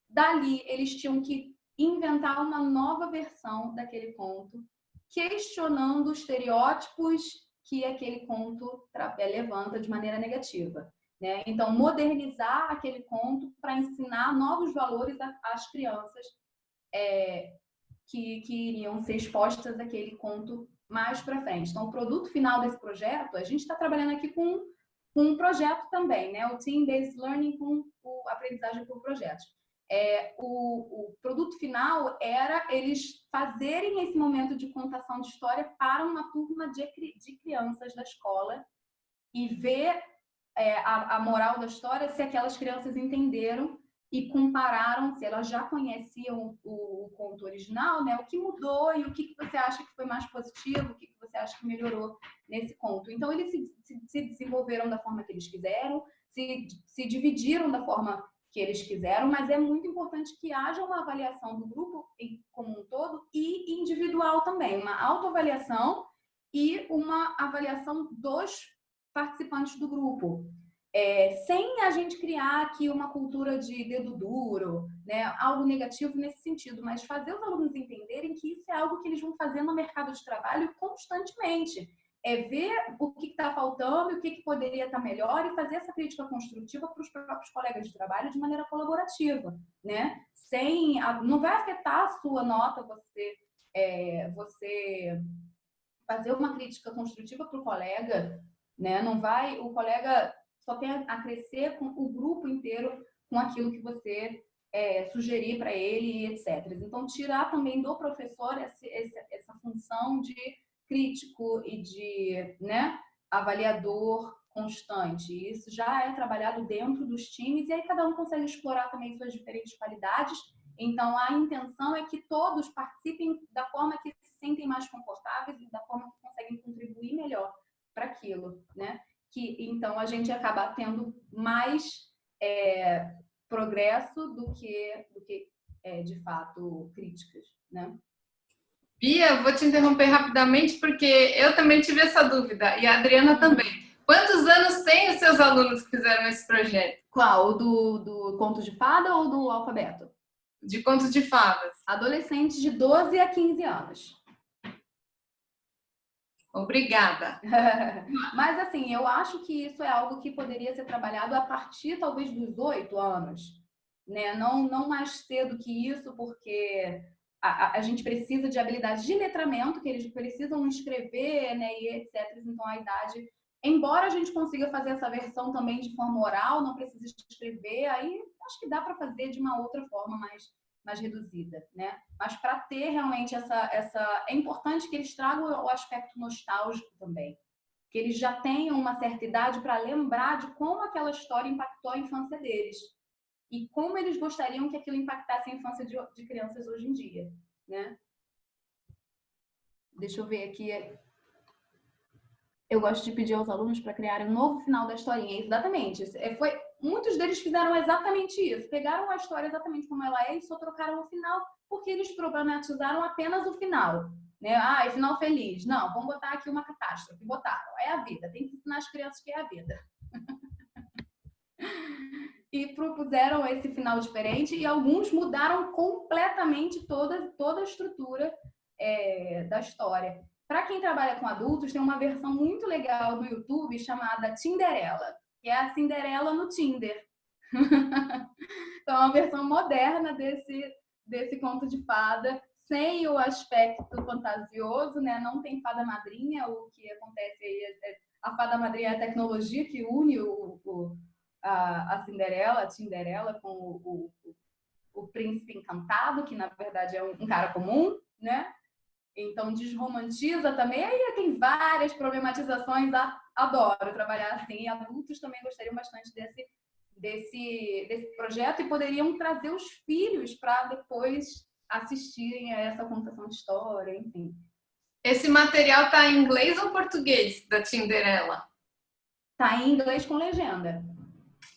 Dali, eles tinham que inventar uma nova versão daquele conto, questionando os estereótipos que aquele conto levanta de maneira negativa, né? Então, modernizar aquele conto para ensinar novos valores às crianças que iriam ser expostas àquele conto mais para frente. Então, o produto final desse projeto, a gente está trabalhando aqui com um projeto também, né? O Team-Based Learning com a aprendizagem por projetos. O produto final era eles fazerem esse momento de contação de história para uma turma de crianças da escola e ver a moral da história, se aquelas crianças entenderam e compararam se elas já conheciam o conto original, né? O que mudou e o que você acha que foi mais positivo, o que você acha que melhorou nesse conto. Então, eles se desenvolveram da forma que eles quiseram, se dividiram da forma que eles quiseram, mas é muito importante que haja uma avaliação do grupo como um todo e individual também, uma autoavaliação e uma avaliação dos participantes do grupo. Sem a gente criar aqui uma cultura de dedo duro, né? Algo negativo nesse sentido, mas fazer os alunos entenderem que isso é algo que eles vão fazer no mercado de trabalho constantemente. Ver o que está faltando, o que poderia estar melhor e fazer essa crítica construtiva para os próprios colegas de trabalho de maneira colaborativa, né? Não vai afetar a sua nota você fazer uma crítica construtiva para o colega, né? Não vai, o colega só tem a crescer com o grupo inteiro com aquilo que você sugerir para ele, etc. Então, tirar também do professor essa função de crítico e de, né, avaliador constante. Isso já é trabalhado dentro dos times e aí cada um consegue explorar também suas diferentes qualidades. Então, a intenção é que todos participem da forma que se sentem mais confortáveis e da forma que conseguem contribuir melhor para aquilo, né? Então, a gente acaba tendo mais progresso do que de fato, críticas, né? Bia, vou te interromper rapidamente porque eu também tive essa dúvida e a Adriana também. Quantos anos têm os seus alunos que fizeram esse projeto? Qual? O do Conto de Fada ou do Alfabeto? De contos de fadas. Adolescentes de 12 a 15 anos. Obrigada. Mas, assim, eu acho que isso é algo que poderia ser trabalhado a partir, talvez, dos 8 anos. Né? Não mais cedo que isso, porque a gente precisa de habilidades de letramento, que eles precisam escrever, né, e etc. Então, a idade... Embora a gente consiga fazer essa versão também de forma oral, não precisa escrever, aí acho que dá para fazer de uma outra forma mais reduzida, né? Mas para ter realmente é importante que eles tragam o aspecto nostálgico também, que eles já tenham uma certa idade para lembrar de como aquela história impactou a infância deles e como eles gostariam que aquilo impactasse a infância de crianças hoje em dia, né? Deixa eu ver aqui. Eu gosto de pedir aos alunos para criarem um novo final da historinha. Exatamente. Muitos deles fizeram exatamente isso. Pegaram a história exatamente como ela é e só trocaram o final porque eles problematizaram apenas o final. Né? Ah, final feliz. Não, vamos botar aqui uma catástrofe. Botaram. É a vida. Tem que ensinar as crianças que é a vida. E propuseram esse final diferente e alguns mudaram completamente toda a estrutura da história. Para quem trabalha com adultos, tem uma versão muito legal do YouTube chamada Tinderela, que é a Cinderela no Tinder. Então, é uma versão moderna desse conto de fada, sem o aspecto fantasioso, né? Não tem fada madrinha. O que acontece aí a fada madrinha é a tecnologia que une a Cinderela, a Tinderela, com o príncipe encantado, que na verdade é um cara comum, né? Então, desromantiza também. Aí tem várias problematizações. Adoro trabalhar assim. Adultos também gostariam bastante desse projeto e poderiam trazer os filhos para depois assistirem a essa contação de história, enfim. Esse material está em inglês ou português, da Tinderela? Está em inglês com legenda.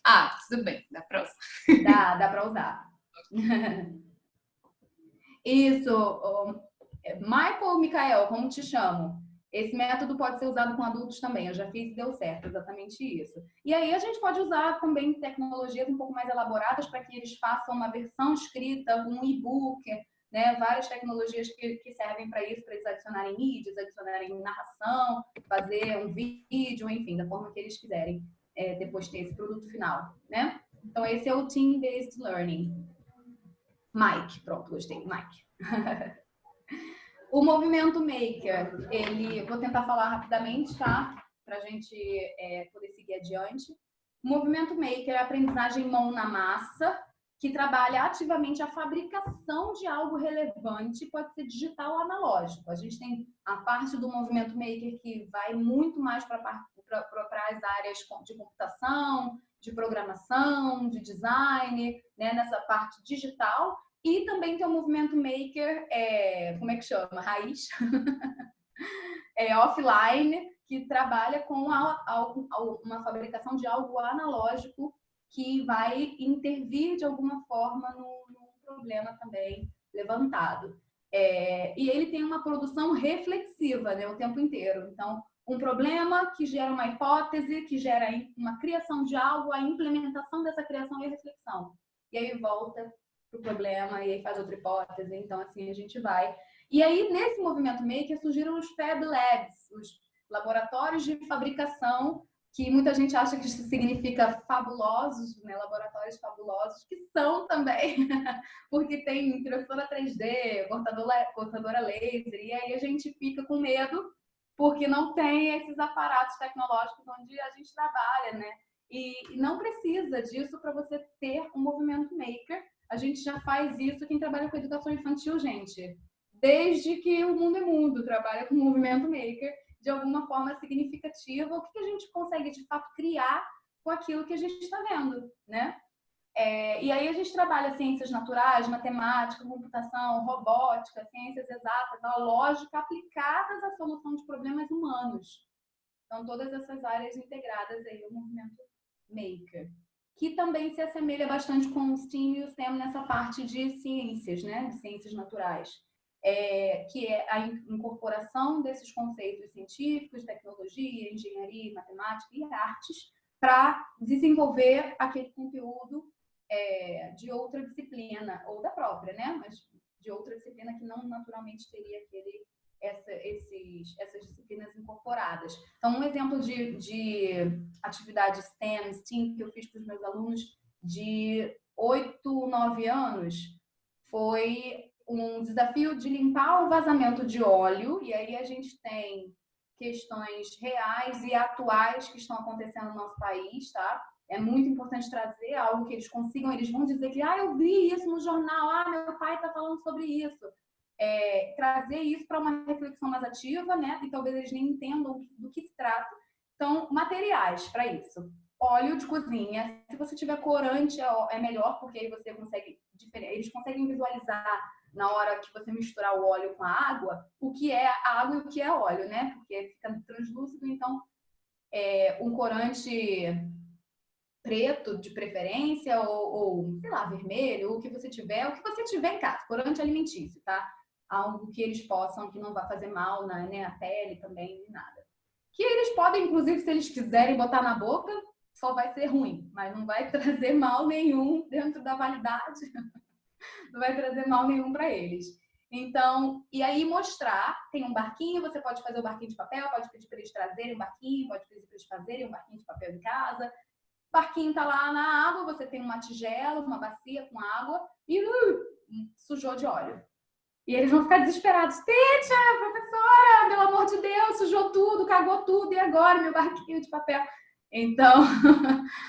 Ah, tudo bem. Dá para usar. Dá para usar. Isso. Michael, Micael, como te chamo? Esse método pode ser usado com adultos também. Eu já fiz e deu certo, exatamente isso. E aí a gente pode usar também tecnologias um pouco mais elaboradas para que eles façam uma versão escrita, um e-book, né? Várias tecnologias que servem para isso, para eles adicionarem mídias, adicionarem narração, fazer um vídeo, enfim, da forma que eles quiserem, depois ter esse produto final, né? Então esse é o Team-Based Learning. Mike, pronto, gostei, Mike. O movimento Maker, vou tentar falar rapidamente, tá? Para a gente poder seguir adiante. O movimento Maker é a aprendizagem mão na massa, que trabalha ativamente a fabricação de algo relevante, pode ser digital ou analógico. A gente tem a parte do movimento maker que vai muito mais para as áreas de computação, de programação, de design, né, nessa parte digital. E também tem o movimento maker, como é que chama? Raiz, offline, que trabalha com uma fabricação de algo analógico que vai intervir de alguma forma no problema também levantado. E ele tem uma produção reflexiva, né, o tempo inteiro. Então, um problema que gera uma hipótese, que gera uma criação de algo, a implementação dessa criação e a reflexão. E aí volta para o problema e aí faz outra hipótese. Então, assim, a gente vai. E aí, nesse movimento maker, surgiram os Fab Labs, os laboratórios de fabricação, que muita gente acha que isso significa fabulosos, né? Laboratórios fabulosos, que são também, porque tem impressora 3D, cortadora laser, e aí a gente fica com medo, porque não tem esses aparatos tecnológicos onde a gente trabalha, né? E não precisa disso para você ter um movimento maker. A gente já faz isso, quem trabalha com educação infantil, gente. Desde que o mundo é mundo, trabalha com movimento maker de alguma forma significativa. O que a gente consegue, de fato, criar com aquilo que a gente está vendo, né? E aí a gente trabalha ciências naturais, matemática, computação, robótica, ciências exatas, a lógica aplicadas à solução de problemas humanos. Então, todas essas áreas integradas aí ao movimento maker, que também se assemelha bastante com o STEAM e o STEM nessa parte de ciências, né? De ciências naturais. Que é a incorporação desses conceitos científicos, tecnologia, engenharia, matemática e artes para desenvolver aquele conteúdo de outra disciplina, ou da própria, né? Mas de outra disciplina que não naturalmente teria essas disciplinas incorporadas. Então, um exemplo de atividade STEAM que eu fiz para os meus alunos de 8, 9 anos foi um desafio de limpar o vazamento de óleo, e aí a gente tem questões reais e atuais que estão acontecendo no nosso país, tá? É muito importante trazer algo que eles consigam, eles vão dizer que, eu vi isso no jornal, meu pai está falando sobre isso. Trazer isso para uma reflexão mais ativa, né? E talvez eles nem entendam do que se trata. Então, materiais para isso. Óleo de cozinha. Se você tiver corante, é melhor, porque aí você consegue, eles conseguem visualizar na hora que você misturar o óleo com a água, o que é água e o que é óleo, né? Porque fica translúcido, então um corante preto de preferência ou sei lá, vermelho, o que você tiver em casa, corante alimentício, tá? Algo que eles possam, que não vai fazer mal nem a pele também, nem nada. Que eles podem, inclusive, se eles quiserem botar na boca, só vai ser ruim, mas não vai trazer mal nenhum dentro da validade, não vai trazer mal nenhum para eles. Então, e aí mostrar, tem um barquinho, você pode fazer o barquinho de papel, pode pedir para eles trazerem um barquinho, pode pedir para eles fazerem um barquinho de papel em casa. O barquinho tá lá na água, você tem uma tigela, uma bacia com água e sujou de óleo. E eles vão ficar desesperados. Teacher, professora, pelo amor de Deus, sujou tudo, cagou tudo, e agora meu barquinho de papel? Então,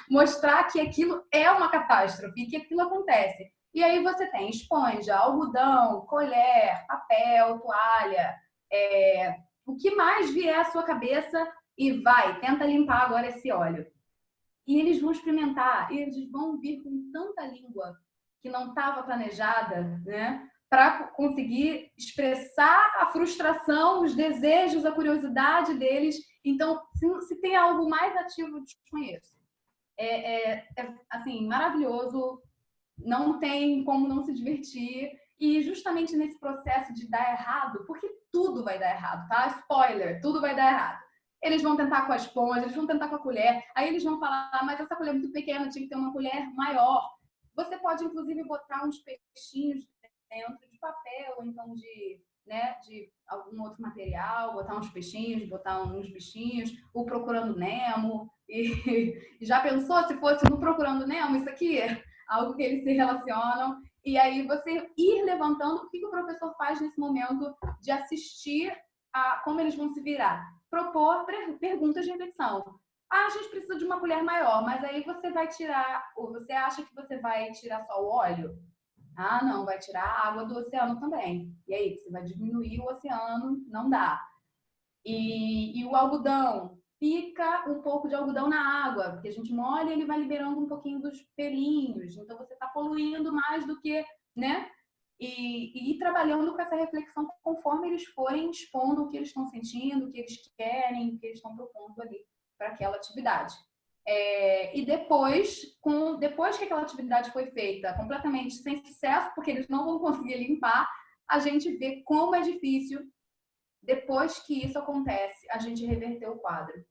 mostrar que aquilo é uma catástrofe, que aquilo acontece. E aí você tem esponja, algodão, colher, papel, toalha, o que mais vier à sua cabeça e tenta limpar agora esse óleo. E eles vão experimentar, e eles vão vir com tanta língua que não estava planejada, né? Para conseguir expressar a frustração, os desejos, a curiosidade deles. Então, se tem algo mais ativo, eu desconheço. Assim, maravilhoso, não tem como não se divertir. E justamente nesse processo de dar errado, porque tudo vai dar errado, tá? Spoiler, tudo vai dar errado. Eles vão tentar com a esponja, eles vão tentar com a colher, aí eles vão falar, mas essa colher é muito pequena, tinha que ter uma colher maior. Você pode, inclusive, botar uns peixinhos dentro de papel, ou então de algum outro material, botar uns peixinhos, botar uns bichinhos, o Procurando Nemo. E já pensou se fosse no Procurando Nemo isso aqui? Algo que eles se relacionam. E aí você ir levantando o que o professor faz nesse momento de assistir a como eles vão se virar. Propor perguntas de reflexão. Ah, a gente precisa de uma colher maior, mas aí você vai tirar, ou você acha que você vai tirar só o óleo? Ah, não, vai tirar a água do oceano também. E aí, você vai diminuir o oceano? Não dá. E o algodão, fica um pouco de algodão na água, porque a gente molha e ele vai liberando um pouquinho dos pelinhos. Então você está poluindo mais do que, né? E ir trabalhando com essa reflexão conforme eles forem expondo o que eles estão sentindo, o que eles querem, o que eles estão propondo ali para aquela atividade. E depois que aquela atividade foi feita completamente sem sucesso, porque eles não vão conseguir limpar, a gente vê como é difícil, depois que isso acontece, a gente reverter o quadro,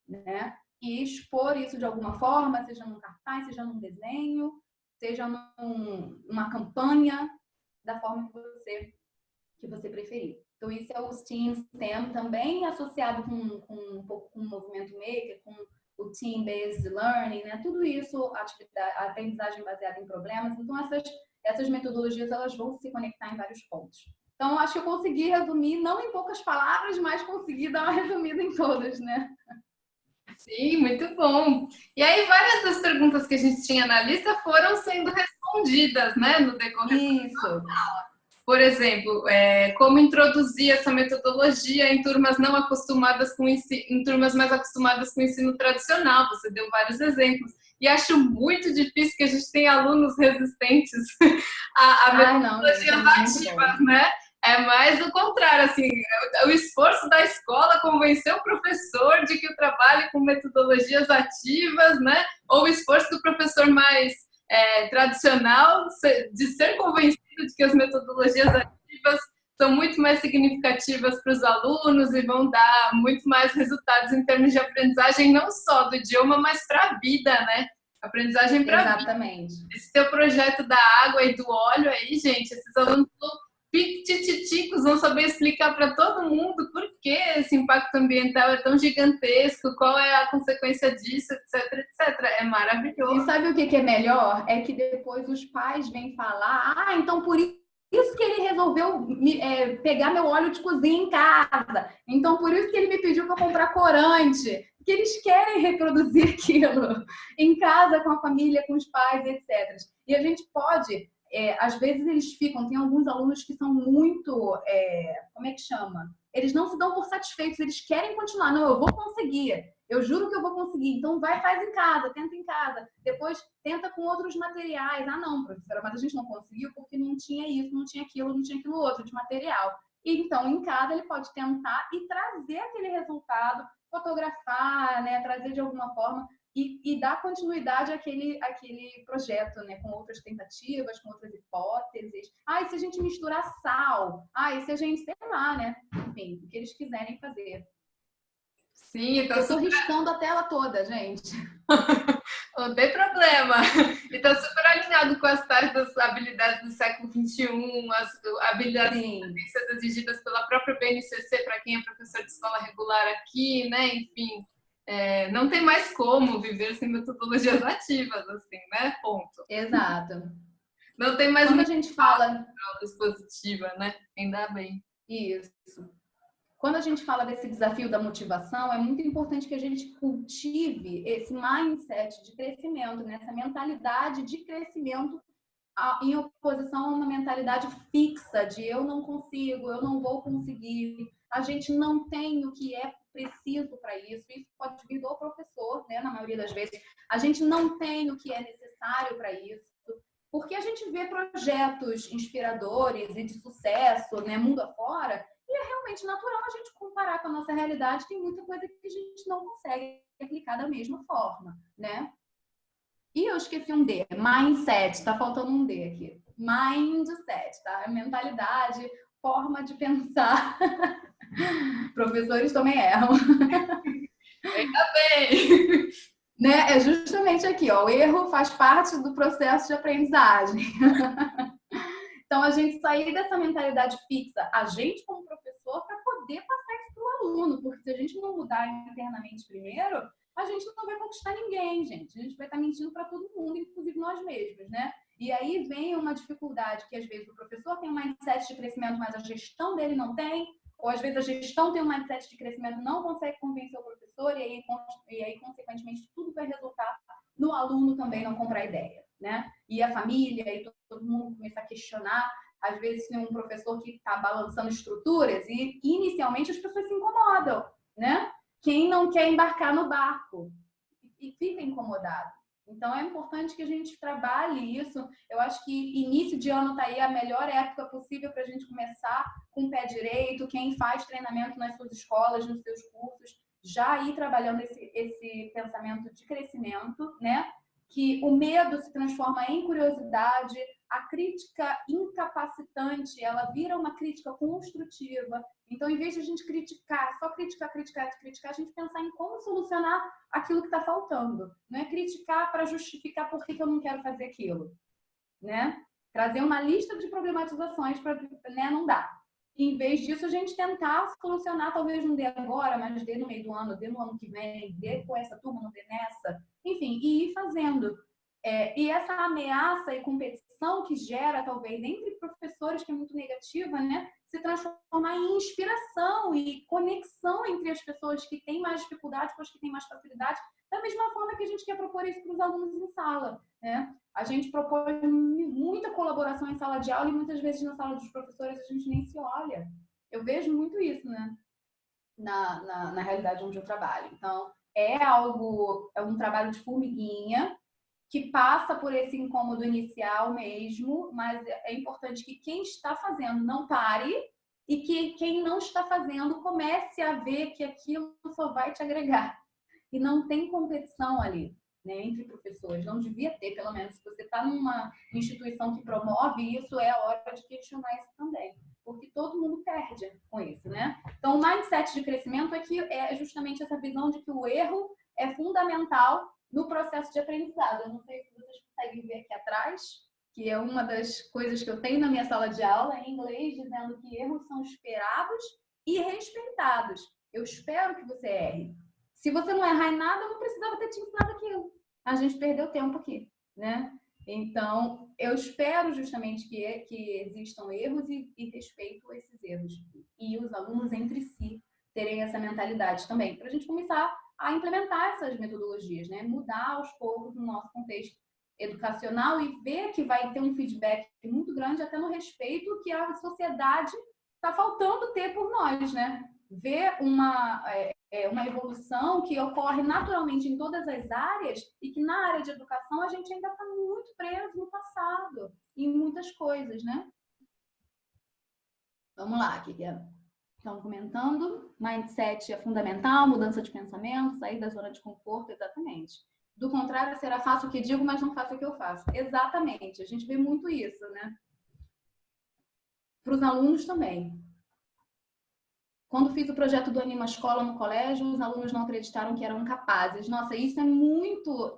né? E expor isso de alguma forma, seja num cartaz, seja num desenho, seja numa campanha, da forma que você preferir. Então, isso é o STEAM, STEM, também associado com um pouco com o movimento maker, com o Team-Based Learning, né? Tudo isso, a aprendizagem baseada em problemas. Então, essas metodologias, elas vão se conectar em vários pontos. Então, acho que eu consegui resumir, não em poucas palavras, mas consegui dar uma resumida em todas, né? Sim, muito bom. E aí, várias das perguntas que a gente tinha na lista foram sendo respondidas, né, no decorrer. Isso. Por exemplo, como introduzir essa metodologia em turmas não acostumadas com em turmas mais acostumadas com o ensino tradicional. Você deu vários exemplos. E acho muito difícil que a gente tenha alunos resistentes a metodologias ativas, né? É mais o contrário, assim, o esforço da escola convencer o professor de que o trabalho com metodologias ativas, né? Ou o esforço do professor mais tradicional de ser convencido de que as metodologias ativas são muito mais significativas para os alunos e vão dar muito mais resultados em termos de aprendizagem, não só do idioma, mas para a vida, né? Aprendizagem para a vida. Exatamente. Esse teu projeto da água e do óleo aí, gente, esses alunos piquititicos vão saber explicar para todo mundo por que esse impacto ambiental é tão gigantesco, qual é a consequência disso, etc, etc. É maravilhoso. E sabe o que é melhor? É que depois os pais vêm falar, então por isso que ele resolveu pegar meu óleo de cozinha em casa. Então por isso que ele me pediu para comprar corante. Porque eles querem reproduzir aquilo em casa, com a família, com os pais, etc. E a gente pode... às vezes eles ficam, tem alguns alunos que são muito, como é que chama? Eles não se dão por satisfeitos, eles querem continuar. Não, eu vou conseguir, eu juro que eu vou conseguir. Então faz em casa, tenta em casa. Depois tenta com outros materiais. Ah, não, professora, mas a gente não conseguiu porque não tinha isso, não tinha aquilo outro de material. E então em casa ele pode tentar e trazer aquele resultado, fotografar, né, trazer de alguma forma. E dar continuidade àquele projeto, né? Com outras tentativas, com outras hipóteses. E se a gente misturar sal? E se a gente, sei lá, né? Enfim, o que eles quiserem fazer. Sim, então eu tô riscando a tela toda, gente. Não tem problema. Então, super alinhado com as tais das habilidades do século XXI, as habilidades exigidas pela própria BNCC para quem é professor de escola regular aqui, né? Enfim, não tem mais como viver sem metodologias ativas, assim, né? Ponto. Exato. Não tem mais quando a gente fala dispositiva, né? Ainda bem. Isso. Quando a gente fala desse desafio da motivação, é muito importante que a gente cultive esse mindset de crescimento, né? Essa mentalidade de crescimento em oposição a uma mentalidade fixa de eu não consigo, eu não vou conseguir. A gente não tem o que é preciso para isso. Isso pode vir do professor, né? Na maioria das vezes. A gente não tem o que é necessário para isso. Porque a gente vê projetos inspiradores e de sucesso, né? Mundo afora. E é realmente natural a gente comparar com a nossa realidade. Tem muita coisa que a gente não consegue aplicar da mesma forma, né? E eu esqueci um D, mindset, tá faltando um D aqui. Mindset, tá? Mentalidade, forma de pensar. Professores também erram. Ainda bem! Né? É justamente aqui, ó. O erro faz parte do processo de aprendizagem. Então, a gente sair dessa mentalidade fixa, a gente como professor, para poder passar isso para o aluno. Porque se a gente não mudar internamente primeiro, a gente não vai conquistar ninguém, gente. A gente vai estar mentindo para todo mundo, inclusive nós mesmos, né? E aí vem uma dificuldade que, às vezes, o professor tem um mindset de crescimento, mas a gestão dele não tem. Ou, às vezes, a gestão tem um mindset de crescimento e não consegue convencer o professor. professor e aí, consequentemente, tudo vai resultar no aluno também não comprar ideia, né? E a família, e todo mundo começar a questionar. Às vezes tem um professor que está balançando estruturas e, inicialmente, as pessoas se incomodam, né? Quem não quer embarcar no barco e fica incomodado. Então, é importante que a gente trabalhe isso. Eu acho que início de ano está aí a melhor época possível para a gente começar com o pé direito. Quem faz treinamento nas suas escolas, nos seus cursos, já ir trabalhando esse pensamento de crescimento, né? Que o medo se transforma em curiosidade, a crítica incapacitante, ela vira uma crítica construtiva. Então, em vez de a gente criticar, só criticar, a gente pensar em como solucionar aquilo que está faltando. Não é criticar para justificar por que eu não quero fazer aquilo, né? Trazer uma lista de problematizações para, né, não dá. Em vez disso, a gente tentar solucionar, talvez não dê agora, mas dê no meio do ano, dê no ano que vem, dê com essa turma, não dê nessa. Enfim, e ir fazendo. E essa ameaça e competição que gera, talvez, entre professores, que é muito negativa, né? Se transformar em inspiração e conexão entre as pessoas que têm mais dificuldade com as que têm mais facilidade, da mesma forma que a gente quer propor isso para os alunos em sala, né? A gente propõe muita colaboração em sala de aula e muitas vezes na sala dos professores a gente nem se olha. Eu vejo muito isso, né? Na realidade onde eu trabalho. Então, é um trabalho de formiguinha que passa por esse incômodo inicial mesmo, mas é importante que quem está fazendo não pare e que quem não está fazendo comece a ver que aquilo só vai te agregar. E não tem competição ali, né, entre professores. Não devia ter, pelo menos. Se você está numa instituição que promove isso, é a hora de questionar isso também. Porque todo mundo perde com isso, né? Então, o mindset de crescimento é justamente essa visão de que o erro é fundamental no processo de aprendizado. Eu não sei se vocês conseguem ver aqui atrás, que é uma das coisas que eu tenho na minha sala de aula, em inglês, dizendo que erros são esperados e respeitados. Eu espero que você erre. Se você não errar em nada, eu não precisava ter te ensinado aquilo. A gente perdeu tempo aqui, né? Então, eu espero justamente que existam erros e respeito esses erros. E os alunos entre si terem essa mentalidade também, para a gente começar a implementar essas metodologias, né? Mudar aos poucos no nosso contexto educacional e ver que vai ter um feedback muito grande até no respeito que a sociedade está faltando ter por nós, né? Ver uma evolução que ocorre naturalmente em todas as áreas e que na área de educação a gente ainda está muito preso no passado, em muitas coisas, né? Vamos lá, aqui. Estão comentando, mindset é fundamental, mudança de pensamento, sair da zona de conforto, exatamente. Do contrário, será faço o que digo, mas não faço o que eu faço. Exatamente, a gente vê muito isso, né? Para os alunos também. Quando fiz o projeto do Anima Escola no colégio, os alunos não acreditaram que eram capazes. Nossa, isso é muito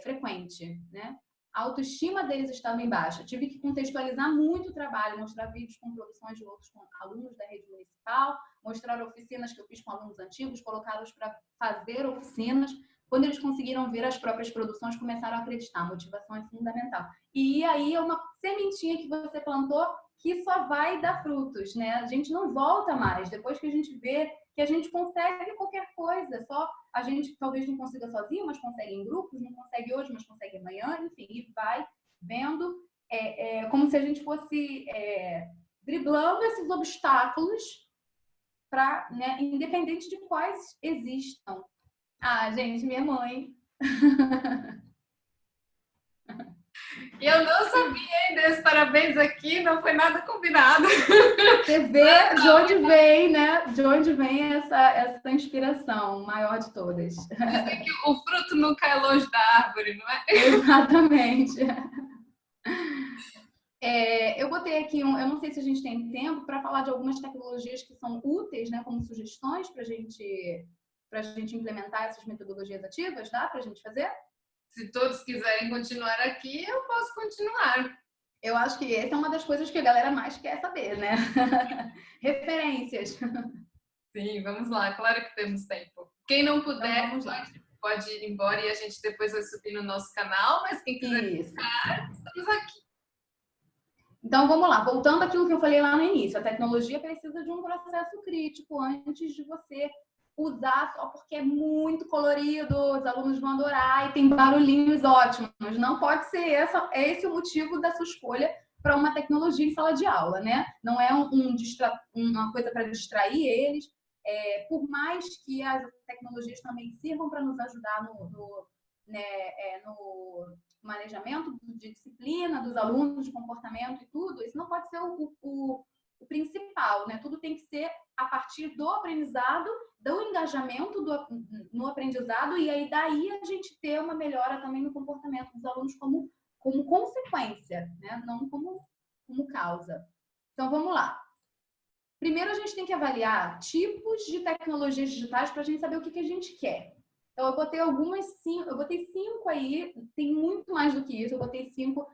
frequente, né? A autoestima deles estava em baixa. Tive que contextualizar muito o trabalho, mostrar vídeos com produções de outros alunos da rede municipal, mostrar oficinas que eu fiz com alunos antigos, colocá-los para fazer oficinas. Quando eles conseguiram ver as próprias produções, começaram a acreditar. A motivação é fundamental. E aí é uma sementinha que você plantou que só vai dar frutos, né? A gente não volta mais. Depois que a gente vê que a gente consegue qualquer coisa, só a gente talvez não consiga sozinho, mas consegue em grupos, não consegue hoje, mas consegue amanhã, enfim, e vai vendo como se a gente fosse driblando esses obstáculos para, né, independente de quais existam. Ah, gente, minha mãe. Eu não sabia ainda esse parabéns aqui, não foi nada combinado. Você vê de onde vem, né? De onde vem essa inspiração maior de todas. Dizem que o fruto nunca é longe da árvore, não é? Exatamente. Eu botei aqui eu não sei se a gente tem tempo para falar de algumas tecnologias que são úteis, né, como sugestões para a gente implementar essas metodologias ativas, dá para a gente fazer? Se todos quiserem continuar aqui, eu posso continuar. Eu acho que essa é uma das coisas que a galera mais quer saber, né? Referências. Sim, vamos lá, claro que temos tempo. Quem não puder, então, pode ir embora e a gente depois vai subir no nosso canal, mas quem quiser ficar, estamos aqui. Então, vamos lá. Voltando àquilo que eu falei lá no início. A tecnologia precisa de um processo crítico antes de você usar só porque é muito colorido, os alunos vão adorar e tem barulhinhos ótimos. Não pode ser esse o motivo da sua escolha para uma tecnologia em sala de aula, né? Não é uma coisa para distrair eles. Por mais que as tecnologias também sirvam para nos ajudar no manejamento de disciplina dos alunos, de comportamento e tudo, isso não pode ser o principal, né? Tudo tem que ser a partir do aprendizado, do engajamento no aprendizado, e aí daí a gente ter uma melhora também no comportamento dos alunos como consequência, né? Não como causa. Então, vamos lá. Primeiro, a gente tem que avaliar tipos de tecnologias digitais para a gente saber o que a gente quer. Então, eu botei 5 aí, tem muito mais do que isso, eu botei 5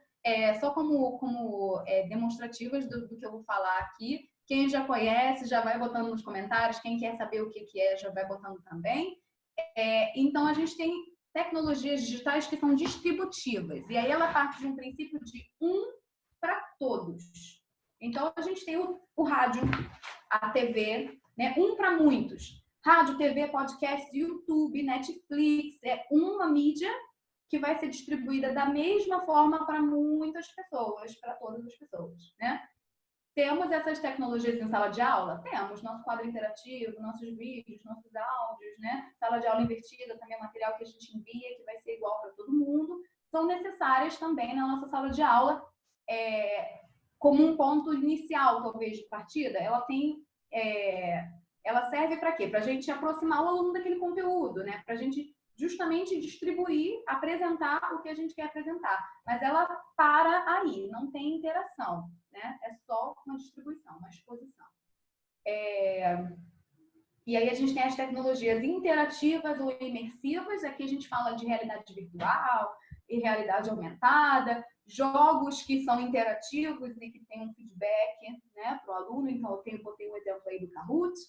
só como demonstrativas do que eu vou falar aqui. Quem já conhece, já vai botando nos comentários, quem quer saber o que é, já vai botando também. Então, a gente tem tecnologias digitais que são distributivas, e aí ela parte de um princípio de para todos. Então, a gente tem o rádio, a TV, né? Para muitos. Rádio, TV, podcast, YouTube, Netflix, é uma mídia que vai ser distribuída da mesma forma para muitas pessoas, para todas as pessoas, né? Temos essas tecnologias em sala de aula? Temos nosso quadro interativo, nossos vídeos, nossos áudios, né? Sala de aula invertida também é material que a gente envia, que vai ser igual para todo mundo. São necessárias também na nossa sala de aula, como um ponto inicial, talvez, de partida. Ela serve para quê? Para a gente aproximar o aluno daquele conteúdo, né? Para a gente justamente distribuir, apresentar o que a gente quer apresentar. Mas ela para aí, não tem interação, né? É só uma distribuição, uma exposição. E aí a gente tem as tecnologias interativas ou imersivas. Aqui a gente fala de realidade virtual e realidade aumentada, jogos que são interativos e que tem um feedback, né, para o aluno. Então, eu botei um exemplo aí do Kahoot.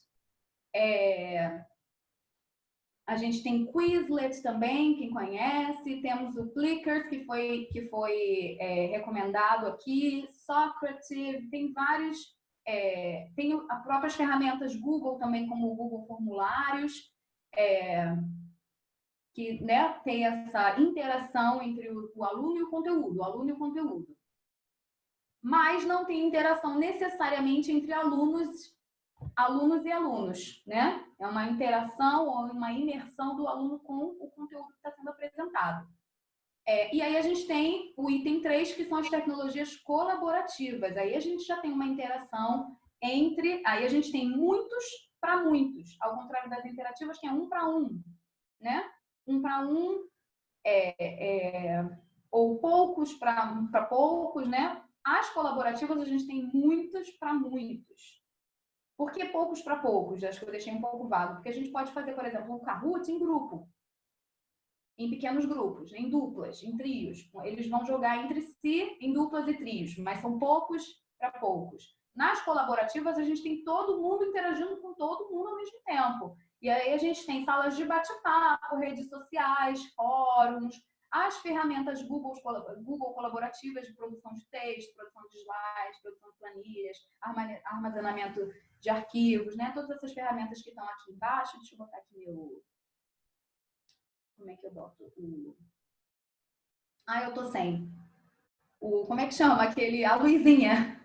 A gente tem Quizlet também, quem conhece. Temos o Flickr, que foi recomendado aqui. Socrative, tem vários. Tem as próprias ferramentas Google também, como o Google Formulários, que, né, tem essa interação entre o aluno e o conteúdo. Mas não tem interação necessariamente entre alunos e alunos, né? É uma interação ou uma imersão do aluno com o conteúdo que está sendo apresentado. E aí a gente tem o item 3, que são as tecnologias colaborativas. Aí a gente já tem uma interação aí a gente tem muitos para muitos, ao contrário das interativas, que é 1 para 1, né? 1 para 1, ou poucos para poucos, né? As colaborativas a gente tem muitos para muitos. Por que poucos para poucos? Acho que eu deixei um pouco vago. Porque a gente pode fazer, por exemplo, um Kahoot em grupo, em pequenos grupos, em duplas, em trios. Eles vão jogar entre si em duplas e trios, mas são poucos para poucos. Nas colaborativas, a gente tem todo mundo interagindo com todo mundo ao mesmo tempo. E aí a gente tem salas de bate-papo, redes sociais, fóruns, as ferramentas Google colaborativas de produção de texto, produção de slides, produção de planilhas, armazenamento de arquivos, né? Todas essas ferramentas que estão aqui embaixo. Deixa eu botar aqui meu... Como é que eu boto? Eu tô sem. Como é que chama? A luzinha.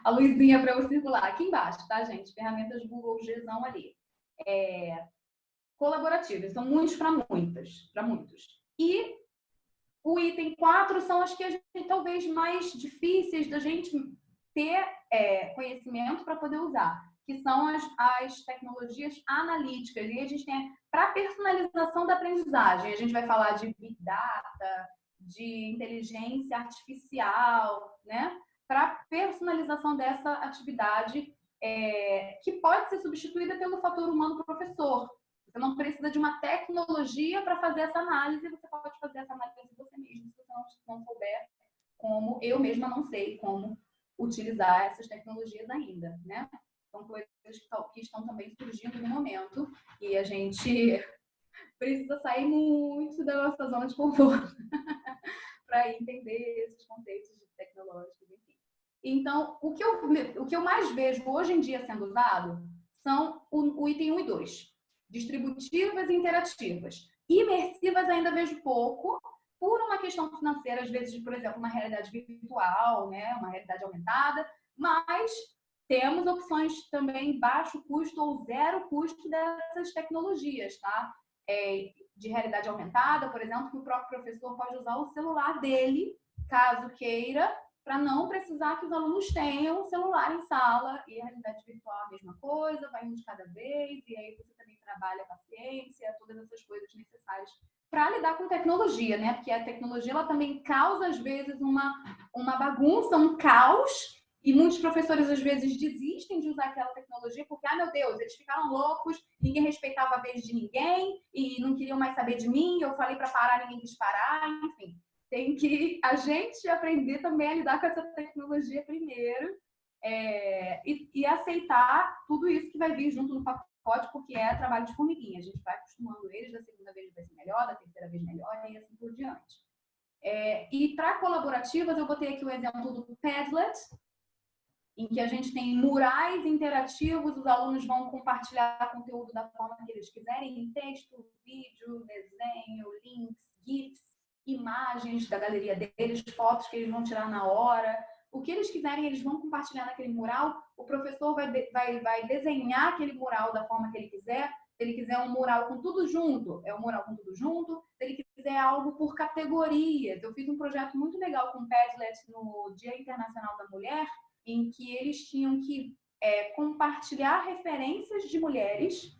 A luzinha para eu circular. Aqui embaixo, tá, gente? Ferramentas Google Gzão ali. Colaborativas. São muitos para muitos. E o item 4 são as que a gente talvez mais difíceis da gente ter conhecimento para poder usar, que são as tecnologias analíticas. E a gente tem para personalização da aprendizagem. A gente vai falar de Big Data, de inteligência artificial, né? Para personalização dessa atividade, que pode ser substituída pelo fator humano professor. Você não precisa de uma tecnologia para fazer essa análise, você pode fazer essa análise você mesmo, se você não souber como. Eu mesma não sei como utilizar essas tecnologias ainda, né? São coisas que estão também surgindo no momento e a gente precisa sair muito da nossa zona de conforto para entender esses conceitos tecnológicos, enfim. Então, o que eu mais vejo hoje em dia sendo usado são o item 1 e 2. distributivas e interativas. Imersivas ainda vejo pouco, por uma questão financeira, às vezes, de, por exemplo, uma realidade virtual, né? Uma realidade aumentada, mas temos opções também baixo custo ou zero custo dessas tecnologias, tá? De realidade aumentada, por exemplo, que o próprio professor pode usar o celular dele, caso queira, para não precisar que os alunos tenham um celular em sala. E a realidade virtual é a mesma coisa, vai um de cada vez, e aí você também trabalha a paciência, todas essas coisas necessárias para lidar com tecnologia, né? Porque a tecnologia ela também causa, às vezes, uma bagunça, um caos, e muitos professores, às vezes, desistem de usar aquela tecnologia porque, meu Deus, eles ficaram loucos, ninguém respeitava a vez de ninguém e não queriam mais saber de mim, eu falei para parar, ninguém quis parar, enfim. Tem que a gente aprender também a lidar com essa tecnologia primeiro e aceitar tudo isso que vai vir junto no pacote, porque é trabalho de formiguinha. A gente vai acostumando eles, da segunda vez vai ser melhor, da terceira vez melhor e assim por diante. E para colaborativas, eu botei aqui o exemplo do Padlet, em que a gente tem murais interativos, os alunos vão compartilhar conteúdo da forma que eles quiserem, em texto, vídeo, desenho, links, GIFs, imagens da galeria deles, fotos que eles vão tirar na hora. O que eles quiserem, eles vão compartilhar naquele mural. O professor vai desenhar aquele mural da forma que ele quiser. Se ele quiser um mural com tudo junto, é um mural com tudo junto. Se ele quiser algo por categorias. Eu fiz um projeto muito legal com o Padlet no Dia Internacional da Mulher, em que eles tinham que compartilhar referências de mulheres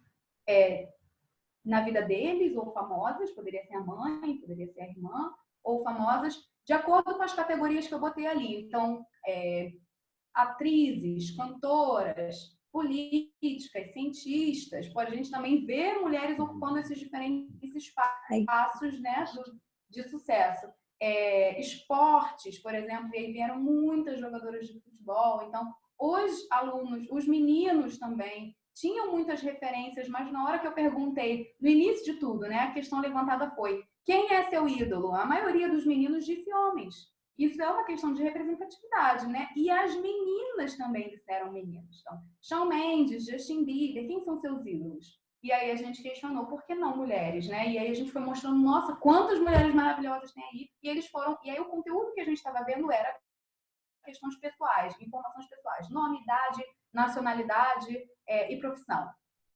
na vida deles, ou famosas, poderia ser a mãe, poderia ser a irmã, ou famosas, de acordo com as categorias que eu botei ali. Então, atrizes, cantoras, políticas, cientistas, pode a gente também ver mulheres ocupando esses diferentes espaços, né, de sucesso. Esportes, por exemplo, e aí vieram muitas jogadoras de futebol, então os alunos, os meninos também tinham muitas referências, mas na hora que eu perguntei, no início de tudo, né, a questão levantada foi: quem é seu ídolo? A maioria dos meninos disse homens. Isso é uma questão de representatividade, né? E as meninas também disseram meninos. Então, Shawn Mendes, Justin Bieber, quem são seus ídolos? E aí a gente questionou, por que não mulheres, né? E aí a gente foi mostrando, nossa, quantas mulheres maravilhosas tem aí. E eles foram, e aí o conteúdo que a gente estava vendo era questões pessoais, informações pessoais, nome, idade, nacionalidade e profissão.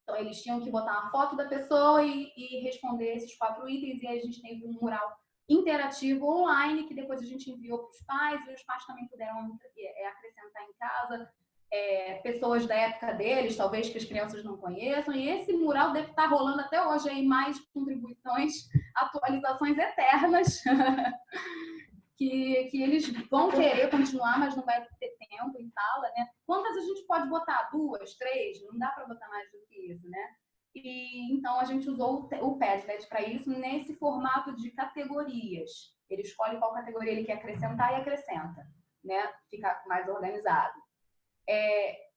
Então eles tinham que botar uma foto da pessoa e responder esses 4 itens, e aí a gente teve um mural interativo online que depois a gente enviou para os pais, e os pais também puderam acrescentar em casa pessoas da época deles, talvez que as crianças não conheçam, e esse mural deve estar rolando até hoje aí, mais contribuições, atualizações eternas que eles vão querer continuar, mas não vai ter tempo em sala, né? Quantas a gente pode botar? 2, 3? Não dá para botar mais do que isso, né? E então a gente usou o Padlet para isso nesse formato de categorias. Ele escolhe qual categoria ele quer acrescentar e acrescenta, né? Fica mais organizado.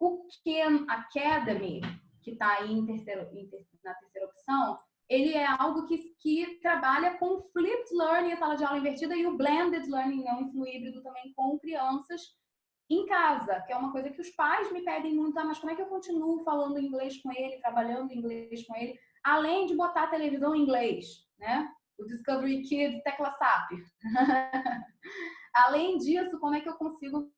O Khan Academy, que está aí na terceira opção, ele é algo que trabalha com flipped learning, a sala de aula invertida, e o blended learning, né, o ensino híbrido também com crianças em casa, que é uma coisa que os pais me pedem muito, mas como é que eu continuo falando inglês com ele, trabalhando inglês com ele, além de botar a televisão em inglês, né? O Discovery Kids, tecla SAP. Além disso, como é que eu consigo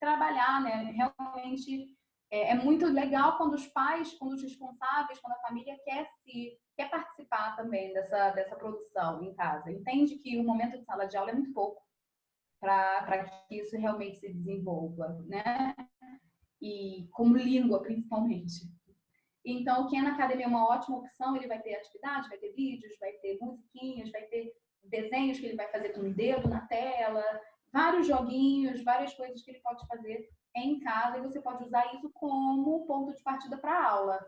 trabalhar, né? Realmente é muito legal quando os pais, quando os responsáveis, quando a família quer participar também dessa produção em casa. Entende que o momento de sala de aula é muito pouco para que isso realmente se desenvolva, né? E como língua, principalmente. Então, o Khan Academy é uma ótima opção. Ele vai ter atividades, vai ter vídeos, vai ter musiquinhas, vai ter desenhos que ele vai fazer com o dedo na tela, vários joguinhos, várias coisas que ele pode fazer em casa, e você pode usar isso como ponto de partida para a aula.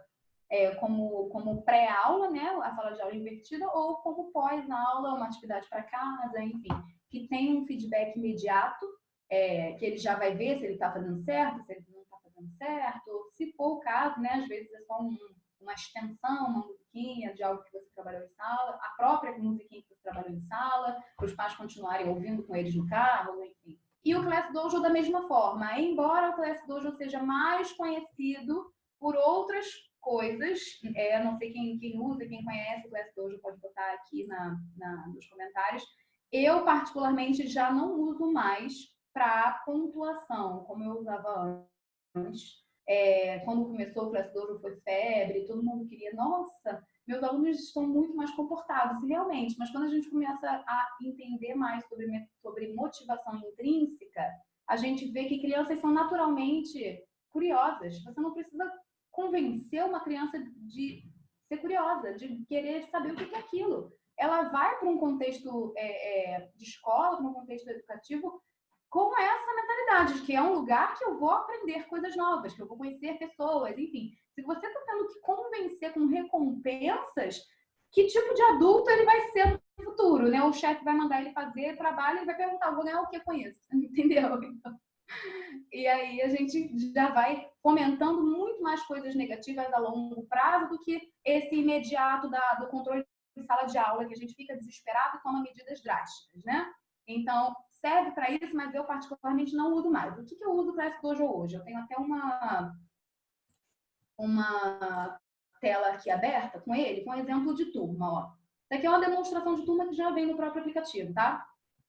Como pré-aula, né, a sala de aula invertida, ou como pós-aula, uma atividade para casa, enfim, que tem um feedback imediato, que ele já vai ver se ele está fazendo certo, se ele não está fazendo certo. Se for o caso, né, às vezes é só uma extensão, uma musiquinha de algo que você trabalhou em sala, a própria musiquinha que você trabalhou em sala, para os pais continuarem ouvindo com eles no carro, enfim. E o Class Dojo da mesma forma, embora o Class Dojo seja mais conhecido por outras coisas, não sei quem usa, quem conhece o Glassdojo pode botar aqui nos comentários. Eu, particularmente, já não uso mais para pontuação, como eu usava antes. Quando começou o Glassdojo foi febre, todo mundo queria, nossa, meus alunos estão muito mais comportados, realmente, mas quando a gente começa a entender mais sobre motivação intrínseca, a gente vê que crianças são naturalmente curiosas. Você não precisa convencer uma criança de ser curiosa, de querer saber o que é aquilo. Ela vai para um contexto de escola, para um contexto educativo, com essa mentalidade de que é um lugar que eu vou aprender coisas novas, que eu vou conhecer pessoas, enfim. Se você está tendo que convencer com recompensas, que tipo de adulto ele vai ser no futuro, né? O chefe vai mandar ele fazer trabalho e vai perguntar, vou ganhar o que com isso? Entendeu? Então, e aí a gente já vai fomentando muito mais coisas negativas a longo prazo do que esse imediato do controle de sala de aula, que a gente fica desesperado e toma medidas drásticas, né? Então, serve para isso, mas eu particularmente não uso mais. O que eu uso para esse dojo hoje? Eu tenho até uma tela aqui aberta com ele, com um exemplo de turma, ó. Isso aqui é uma demonstração de turma que já vem no próprio aplicativo, tá?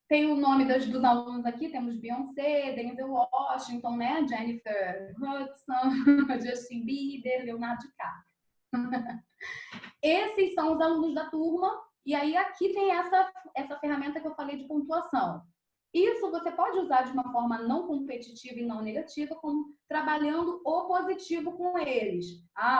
Tem o nome dos alunos aqui, temos Beyoncé, Denzel Washington, né? Jennifer Hudson, Justin Bieber, Leonardo DiCaprio. Esses são os alunos da turma, e aí aqui tem essa ferramenta que eu falei de pontuação. Isso você pode usar de uma forma não competitiva e não negativa, como trabalhando o positivo com eles.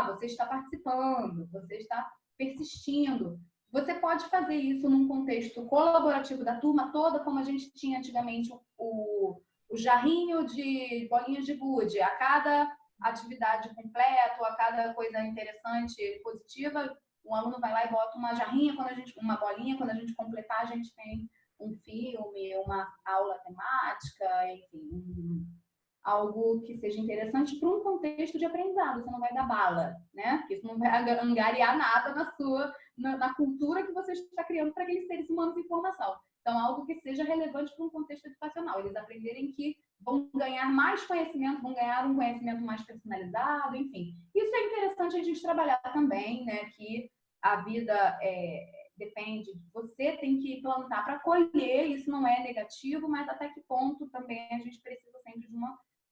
Você está participando, você está persistindo. Você pode fazer isso num contexto colaborativo da turma toda, como a gente tinha antigamente o jarrinho de bolinhas de gude. A cada atividade completa, a cada coisa interessante, positiva, o aluno vai lá e bota uma jarrinha, uma bolinha, quando a gente completar, a gente tem um filme, uma aula temática, enfim, algo que seja interessante para um contexto de aprendizado. Você não vai dar bala, né? Porque isso não vai angariar nada na cultura que você está criando para aqueles seres humanos em formação. Então, algo que seja relevante para um contexto educacional. Eles aprenderem que vão ganhar mais conhecimento, vão ganhar um conhecimento mais personalizado, enfim. Isso é interessante a gente trabalhar também, né? Que a vida depende, você tem que plantar para colher, isso não é negativo, mas até que ponto também a gente precisa sempre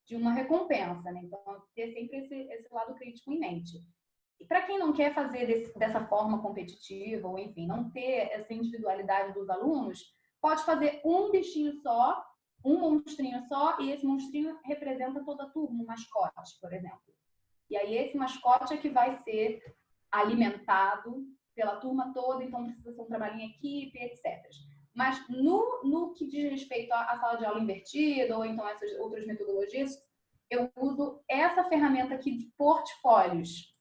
de uma recompensa, né? Então, ter sempre esse lado crítico em mente. E para quem não quer fazer dessa forma competitiva, ou enfim, não ter essa individualidade dos alunos, pode fazer um bichinho só, um monstrinho só, e esse monstrinho representa toda a turma, um mascote, por exemplo. E aí esse mascote é que vai ser alimentado pela turma toda, então precisa ser um trabalho em equipe, etc. Mas no que diz respeito à sala de aula invertida, ou então essas outras metodologias, eu uso essa ferramenta aqui de portfólios.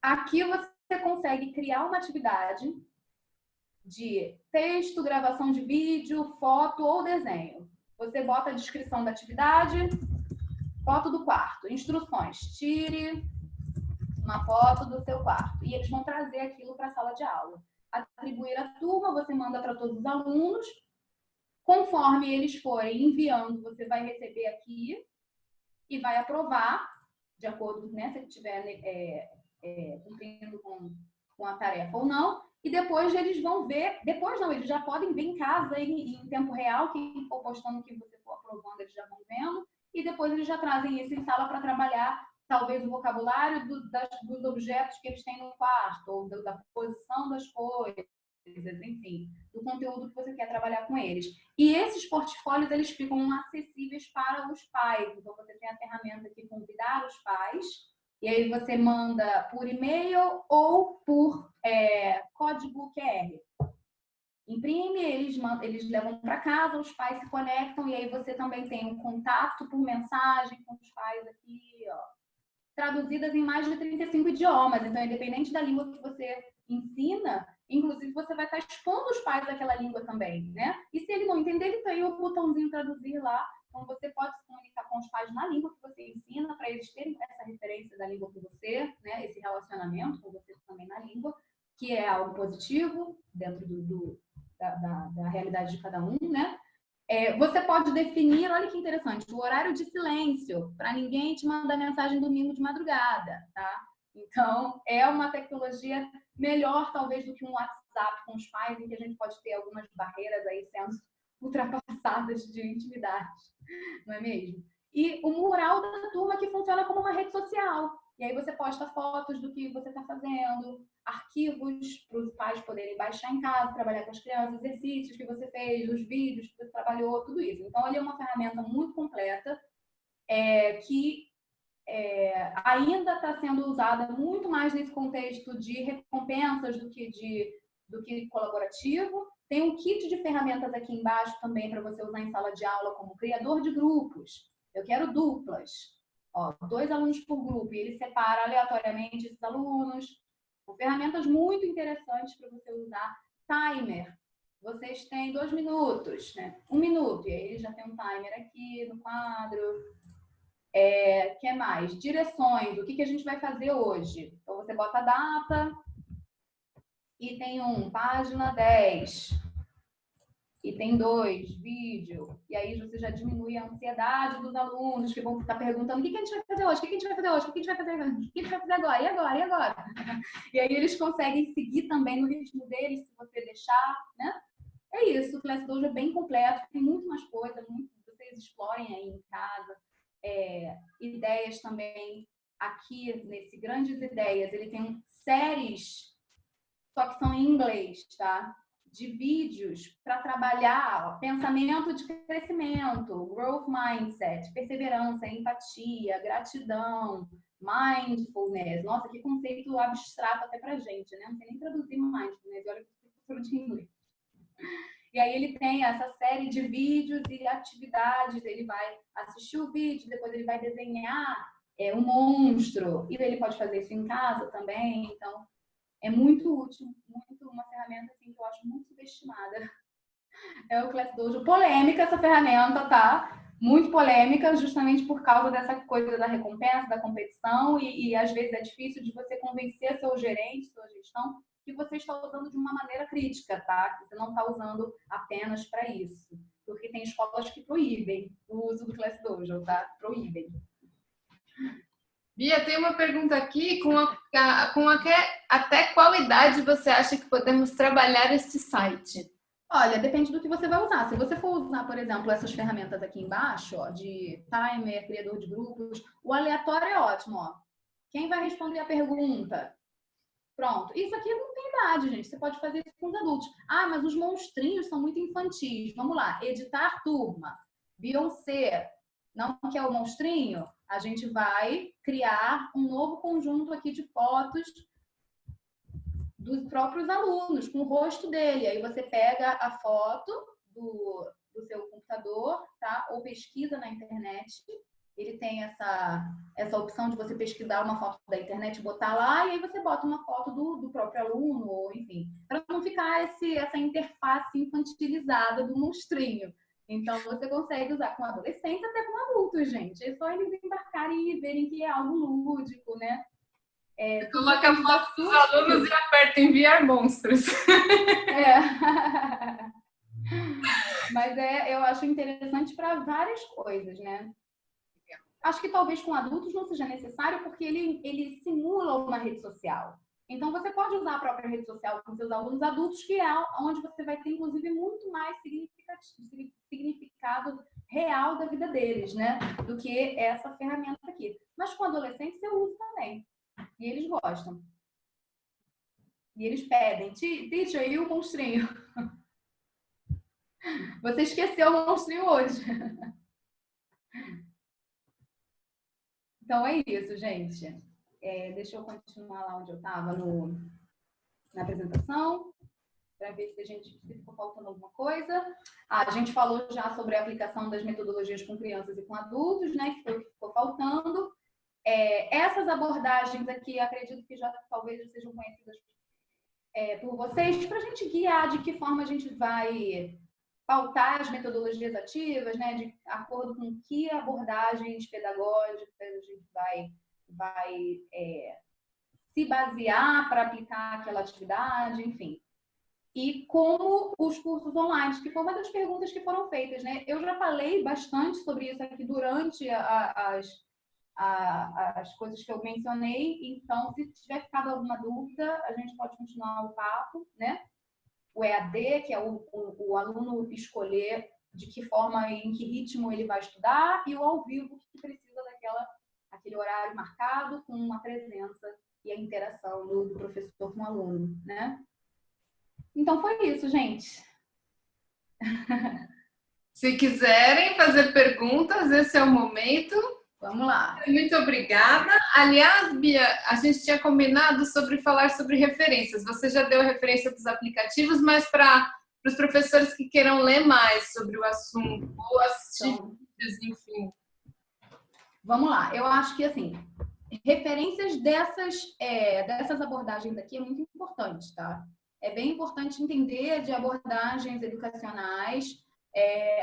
Aqui você consegue criar uma atividade de texto, gravação de vídeo, foto ou desenho. Você bota a descrição da atividade, foto do quarto, instruções, tire uma foto do seu quarto. E eles vão trazer aquilo para a sala de aula. Atribuir a turma, você manda para todos os alunos. Conforme eles forem enviando, você vai receber aqui e vai aprovar, de acordo, né, se ele estiver cumprindo com a tarefa ou não. E depois eles vão ver, depois não, eles já podem ver em casa em tempo real, quem for postando o que você for aprovando, eles já vão vendo. E depois eles já trazem isso em sala para trabalhar talvez o vocabulário dos objetos que eles têm no quarto, ou da posição das coisas, enfim, do conteúdo que você quer trabalhar com eles. E esses portfólios, eles ficam acessíveis para os pais. Então, você tem a ferramenta aqui, convidar os pais, e aí você manda por e-mail ou por código QR. Imprime, eles levam para casa, os pais se conectam, e aí você também tem um contato por mensagem com os pais aqui, ó, traduzidas em mais de 35 idiomas. Então, independente da língua que você ensina, inclusive você vai estar expondo os pais daquela língua também, né? E se ele não entender, ele tem o botãozinho traduzir lá. Então, você pode se comunicar com os pais na língua que você ensina, para eles terem essa referência da língua com você, né? Esse relacionamento com você também na língua, que é algo positivo dentro da realidade de cada um, né? Você pode definir, olha que interessante, o horário de silêncio, para ninguém te mandar mensagem domingo de madrugada, tá? Então, é uma tecnologia melhor, talvez, do que um WhatsApp com os pais, em que a gente pode ter algumas barreiras aí sendo ultrapassadas de intimidade, não é mesmo? E o mural da turma, que funciona como uma rede social. E aí você posta fotos do que você está fazendo, arquivos para os pais poderem baixar em casa, trabalhar com as crianças, exercícios que você fez, os vídeos que você trabalhou, tudo isso. Então, ele é uma ferramenta muito completa, que ainda está sendo usada muito mais nesse contexto de recompensas do que colaborativo. Tem um kit de ferramentas aqui embaixo também para você usar em sala de aula, como criador de grupos. Eu quero duplas. 2 alunos por grupo, e ele separa aleatoriamente esses alunos. São ferramentas muito interessantes para você usar. Timer. Vocês têm 2 minutos, né? 1 minuto. E aí ele já tem um timer aqui no quadro. Que mais? Direções. O que a gente vai fazer hoje? Então, você bota a data. Item 1, página 10. Item 2, vídeo. E aí você já diminui a ansiedade dos alunos que vão estar perguntando: o que a gente vai fazer hoje? O que a gente vai fazer hoje? O que a gente vai fazer agora? O que a gente vai fazer agora? E agora? E agora? E aí eles conseguem seguir também no ritmo deles, se você deixar, né? É isso, o ClassDojo é bem completo, tem muito mais coisa, vocês explorem aí em casa. Ideias também, aqui nesse Grandes Ideias, ele tem séries, só que são em inglês, tá? De vídeos para trabalhar pensamento de crescimento, growth mindset, perseverança, empatia, gratidão, mindfulness. Nossa, que conceito abstrato até pra gente, né? Não sei nem traduzir mindfulness, olha que professor de inglês. E aí ele tem essa série de vídeos e atividades, ele vai assistir o vídeo, depois ele vai desenhar um monstro, e ele pode fazer isso em casa também. Então, é muito útil, muito uma ferramenta assim, que eu acho muito subestimada. É o ClassDojo. Polêmica essa ferramenta, tá? Muito polêmica, justamente por causa dessa coisa da recompensa, da competição, e às vezes é difícil de você convencer seu gerente, sua gestão, que você está usando de uma maneira crítica, tá? Que você não está usando apenas para isso. Porque tem escolas que proíbem o uso do ClassDojo, tá? Proíbem. Bia, tem uma pergunta aqui, até qual idade você acha que podemos trabalhar este site? Olha, depende do que você vai usar. Se você for usar, por exemplo, essas ferramentas aqui embaixo, de timer, criador de grupos, o aleatório é ótimo, ó. Quem vai responder a pergunta? Pronto. Isso aqui não tem idade, gente. Você pode fazer isso com os adultos. Ah, mas os monstrinhos são muito infantis. Vamos lá. Editar turma. Beyoncé. Não quer o monstrinho? A gente vai criar um novo conjunto aqui de fotos dos próprios alunos, com o rosto dele. Aí você pega a foto do seu computador, tá? Ou pesquisa na internet. Ele tem essa opção de você pesquisar uma foto da internet e botar lá, e aí você bota uma foto do próprio aluno, ou enfim, para não ficar essa interface infantilizada do monstrinho. Então, você consegue usar com adolescentes até com adultos, gente. É só eles embarcarem e verem que é algo lúdico, né? Você coloca a foto dos alunos e aperta enviar monstros. Mas eu acho interessante para várias coisas, né? Acho que talvez com adultos não seja necessário, porque ele simula uma rede social. Então, você pode usar a própria rede social com seus alunos adultos, que é onde você vai ter, inclusive, muito mais significado real da vida deles, né? Do que essa ferramenta aqui. Mas com adolescentes, eu uso também. E eles gostam. E eles pedem: teacher, e o monstrinho? Você esqueceu o monstrinho hoje. Então é isso, gente. Deixa eu continuar lá onde eu estava na apresentação, para ver se ficou faltando alguma coisa. A gente falou já sobre a aplicação das metodologias com crianças e com adultos, né? Que foi o que ficou faltando. Essas abordagens aqui, acredito que já talvez sejam conhecidas por vocês, para a gente guiar de que forma a gente vai pautar as metodologias ativas, né, de acordo com que abordagens pedagógicas a gente vai se basear para aplicar aquela atividade, enfim. E como os cursos online, que foi uma das perguntas que foram feitas, né? Eu já falei bastante sobre isso aqui durante as coisas que eu mencionei. Então, se tiver ficado alguma dúvida, a gente pode continuar o papo, né? O EAD, que é o aluno escolher de que forma e em que ritmo ele vai estudar, e o ao vivo, que precisa aquele horário marcado com a presença e a interação do professor com o aluno, né? Então, foi isso, gente. Se quiserem fazer perguntas, esse é o momento. Vamos lá. Muito obrigada. Aliás, Bia, a gente tinha combinado sobre falar sobre referências. Você já deu a referência dos aplicativos, mas para os professores que queiram ler mais sobre o assunto, ou assistir vídeos, enfim. Vamos lá. Eu acho que, assim, referências dessas abordagens aqui é muito importante, tá? É bem importante entender de abordagens educacionais.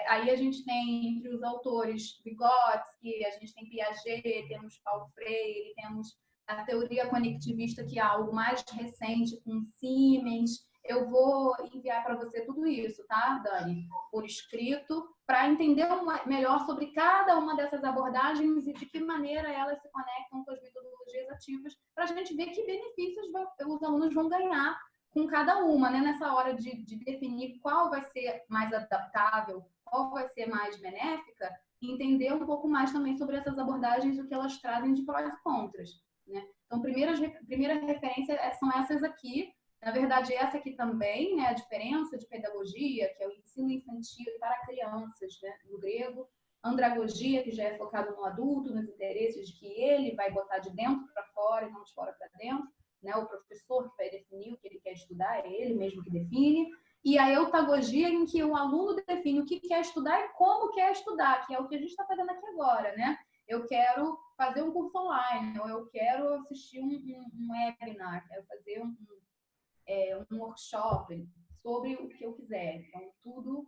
Aí a gente tem, entre os autores, Vygotsky, a gente tem Piaget, temos Paulo Freire, temos a teoria conectivista, que é algo mais recente, com Siemens. Eu vou enviar para você tudo isso, tá, Dani? Por escrito, para entender melhor sobre cada uma dessas abordagens e de que maneira elas se conectam com as metodologias ativas, para a gente ver que benefícios os alunos vão ganhar com cada uma, né? Nessa hora de definir qual vai ser mais adaptável, qual vai ser mais benéfica, e entender um pouco mais também sobre essas abordagens, o que elas trazem de prós e contras, né? Então, primeira referência são essas aqui. Na verdade, essa aqui também, né? A diferença de pedagogia, que é o ensino infantil para crianças, né? No grego. Andragogia, que já é focado no adulto, nos interesses de que ele vai botar de dentro para fora e não de fora para dentro. Né, o professor que vai definir o que ele quer estudar, é ele mesmo que define. E a eutagogia, em que o aluno define o que quer estudar e como quer estudar, que é o que a gente está fazendo aqui agora, né? Eu quero fazer um curso online, ou eu quero assistir um webinar, quero fazer um workshop sobre o que eu quiser. Então, tudo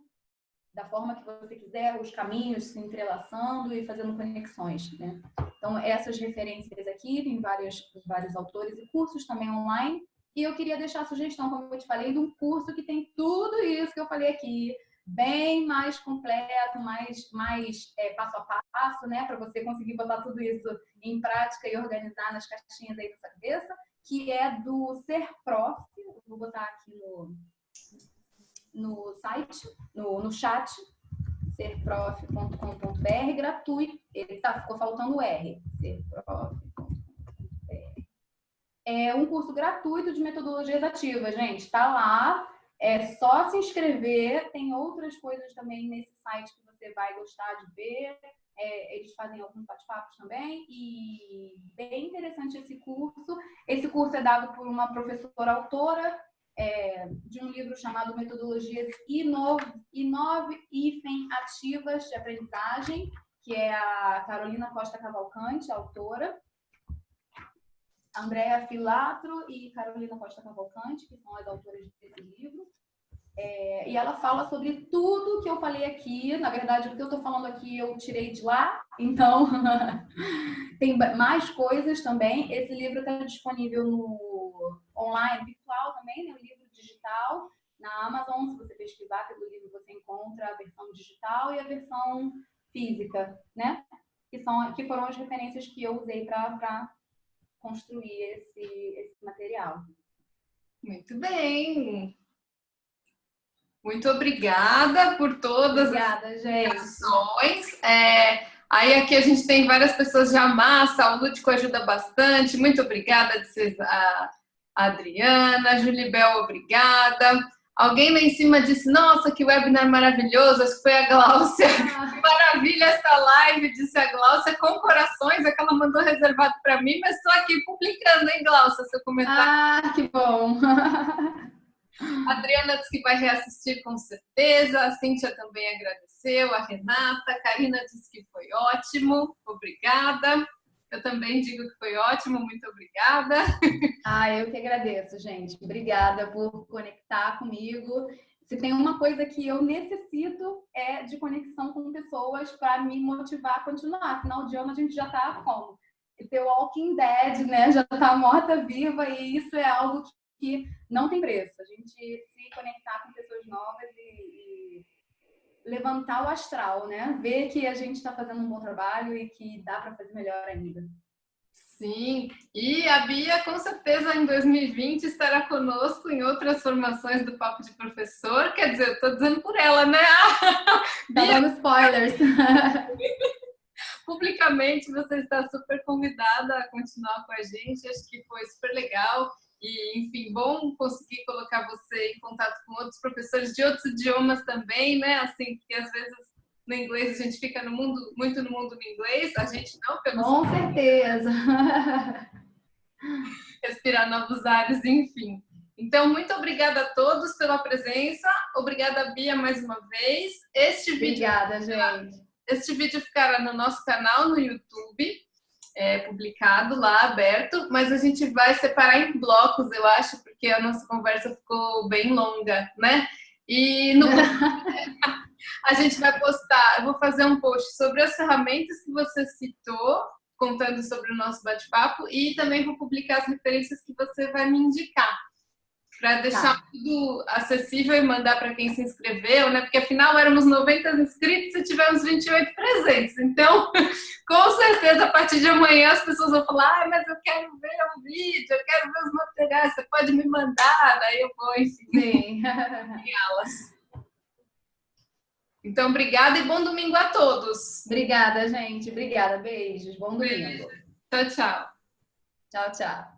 da forma que você quiser, os caminhos se entrelaçando e fazendo conexões, né? Então, essas referências aqui, tem vários autores e cursos também online. E eu queria deixar a sugestão, como eu te falei, de um curso que tem tudo isso que eu falei aqui, bem mais completo, mais passo a passo, né? Para você conseguir botar tudo isso em prática e organizar nas caixinhas aí da sua cabeça, que é do Ser Prof. Vou botar aqui no site, no chat, serprof.com.br, gratuito. Ficou faltando o R. serprof.com.br. É um curso gratuito de metodologias ativas, gente. Tá lá. É só se inscrever. Tem outras coisas também nesse site que você vai gostar de ver. Eles fazem alguns bate-papos também. E bem interessante esse curso. Esse curso é dado por uma professora autora de um livro chamado Metodologias Ativas de Aprendizagem, que é a Carolina Costa Cavalcante, a autora. Andréa Filatro e Carolina Costa Cavalcante, que são as autoras desse livro. E ela fala sobre tudo que eu falei aqui. Na verdade, o que eu estou falando aqui eu tirei de lá. Então, tem mais coisas também. Esse livro está disponível no online, virtual também, né? O livro digital. Na Amazon, se você pesquisar pelo livro, você encontra a versão digital e a versão física, né? Que foram as referências que eu usei para construir esse material. Muito bem. Muito obrigada por todas as informações. Aí aqui a gente tem várias pessoas já massa, o Lúdico ajuda bastante. Muito obrigada a Adriana, a Julibel, obrigada. Alguém lá em cima disse, nossa, que webinar maravilhoso, acho que foi a Gláucia. Que maravilha essa live, disse a Gláucia, com corações, é que ela mandou reservado para mim, mas estou aqui publicando, hein, Gláucia, seu comentário. Que bom! A Adriana disse que vai reassistir com certeza, a Cíntia também agradeceu, a Renata, a Karina disse que foi ótimo, obrigada. Eu também digo que foi ótimo, muito obrigada. Eu que agradeço, gente. Obrigada por conectar comigo. Se tem uma coisa que eu necessito é de conexão com pessoas para me motivar a continuar. Final de ano a gente já está como? The Walking Dead, né? Já está morta-viva e isso é algo que não tem preço. A gente se conectar com pessoas novas e levantar o astral, né? Ver que a gente está fazendo um bom trabalho e que dá para fazer melhor ainda. Sim, e a Bia com certeza em 2020 estará conosco em outras formações do Papo de Professor, quer dizer, eu estou dizendo por ela, né? Tá Bia, dando spoilers. publicamente você está super convidada a continuar com a gente, acho que foi super legal e, enfim, bom conseguir colocar você em contato com outros professores de outros idiomas também, né? Assim, porque às vezes no inglês a gente fica no mundo, muito no mundo do inglês, a gente não, porque eu não Com certeza. respirar novos ares, enfim. Então, muito obrigada a todos pela presença. Obrigada, Bia, mais uma vez. Obrigada, gente. Este vídeo ficará no nosso canal no YouTube, publicado lá, aberto, mas a gente vai separar em blocos, eu acho, porque a nossa conversa ficou bem longa, né? E no a gente vai postar, eu vou fazer um post sobre as ferramentas que você citou, contando sobre o nosso bate-papo, e também vou publicar as referências que você vai me indicar, para deixar tudo acessível e mandar para quem se inscreveu, né? Porque afinal éramos 90 inscritos e tivemos 28 presentes. Então, com certeza, a partir de amanhã as pessoas vão falar: ah, mas eu quero ver o vídeo, eu quero ver os materiais, você pode me mandar, daí eu vou, enfim, enviá-las. Então, obrigada e bom domingo a todos. Obrigada, gente. Obrigada. Beijos. Bom domingo. Tchau, tchau. Tchau, tchau.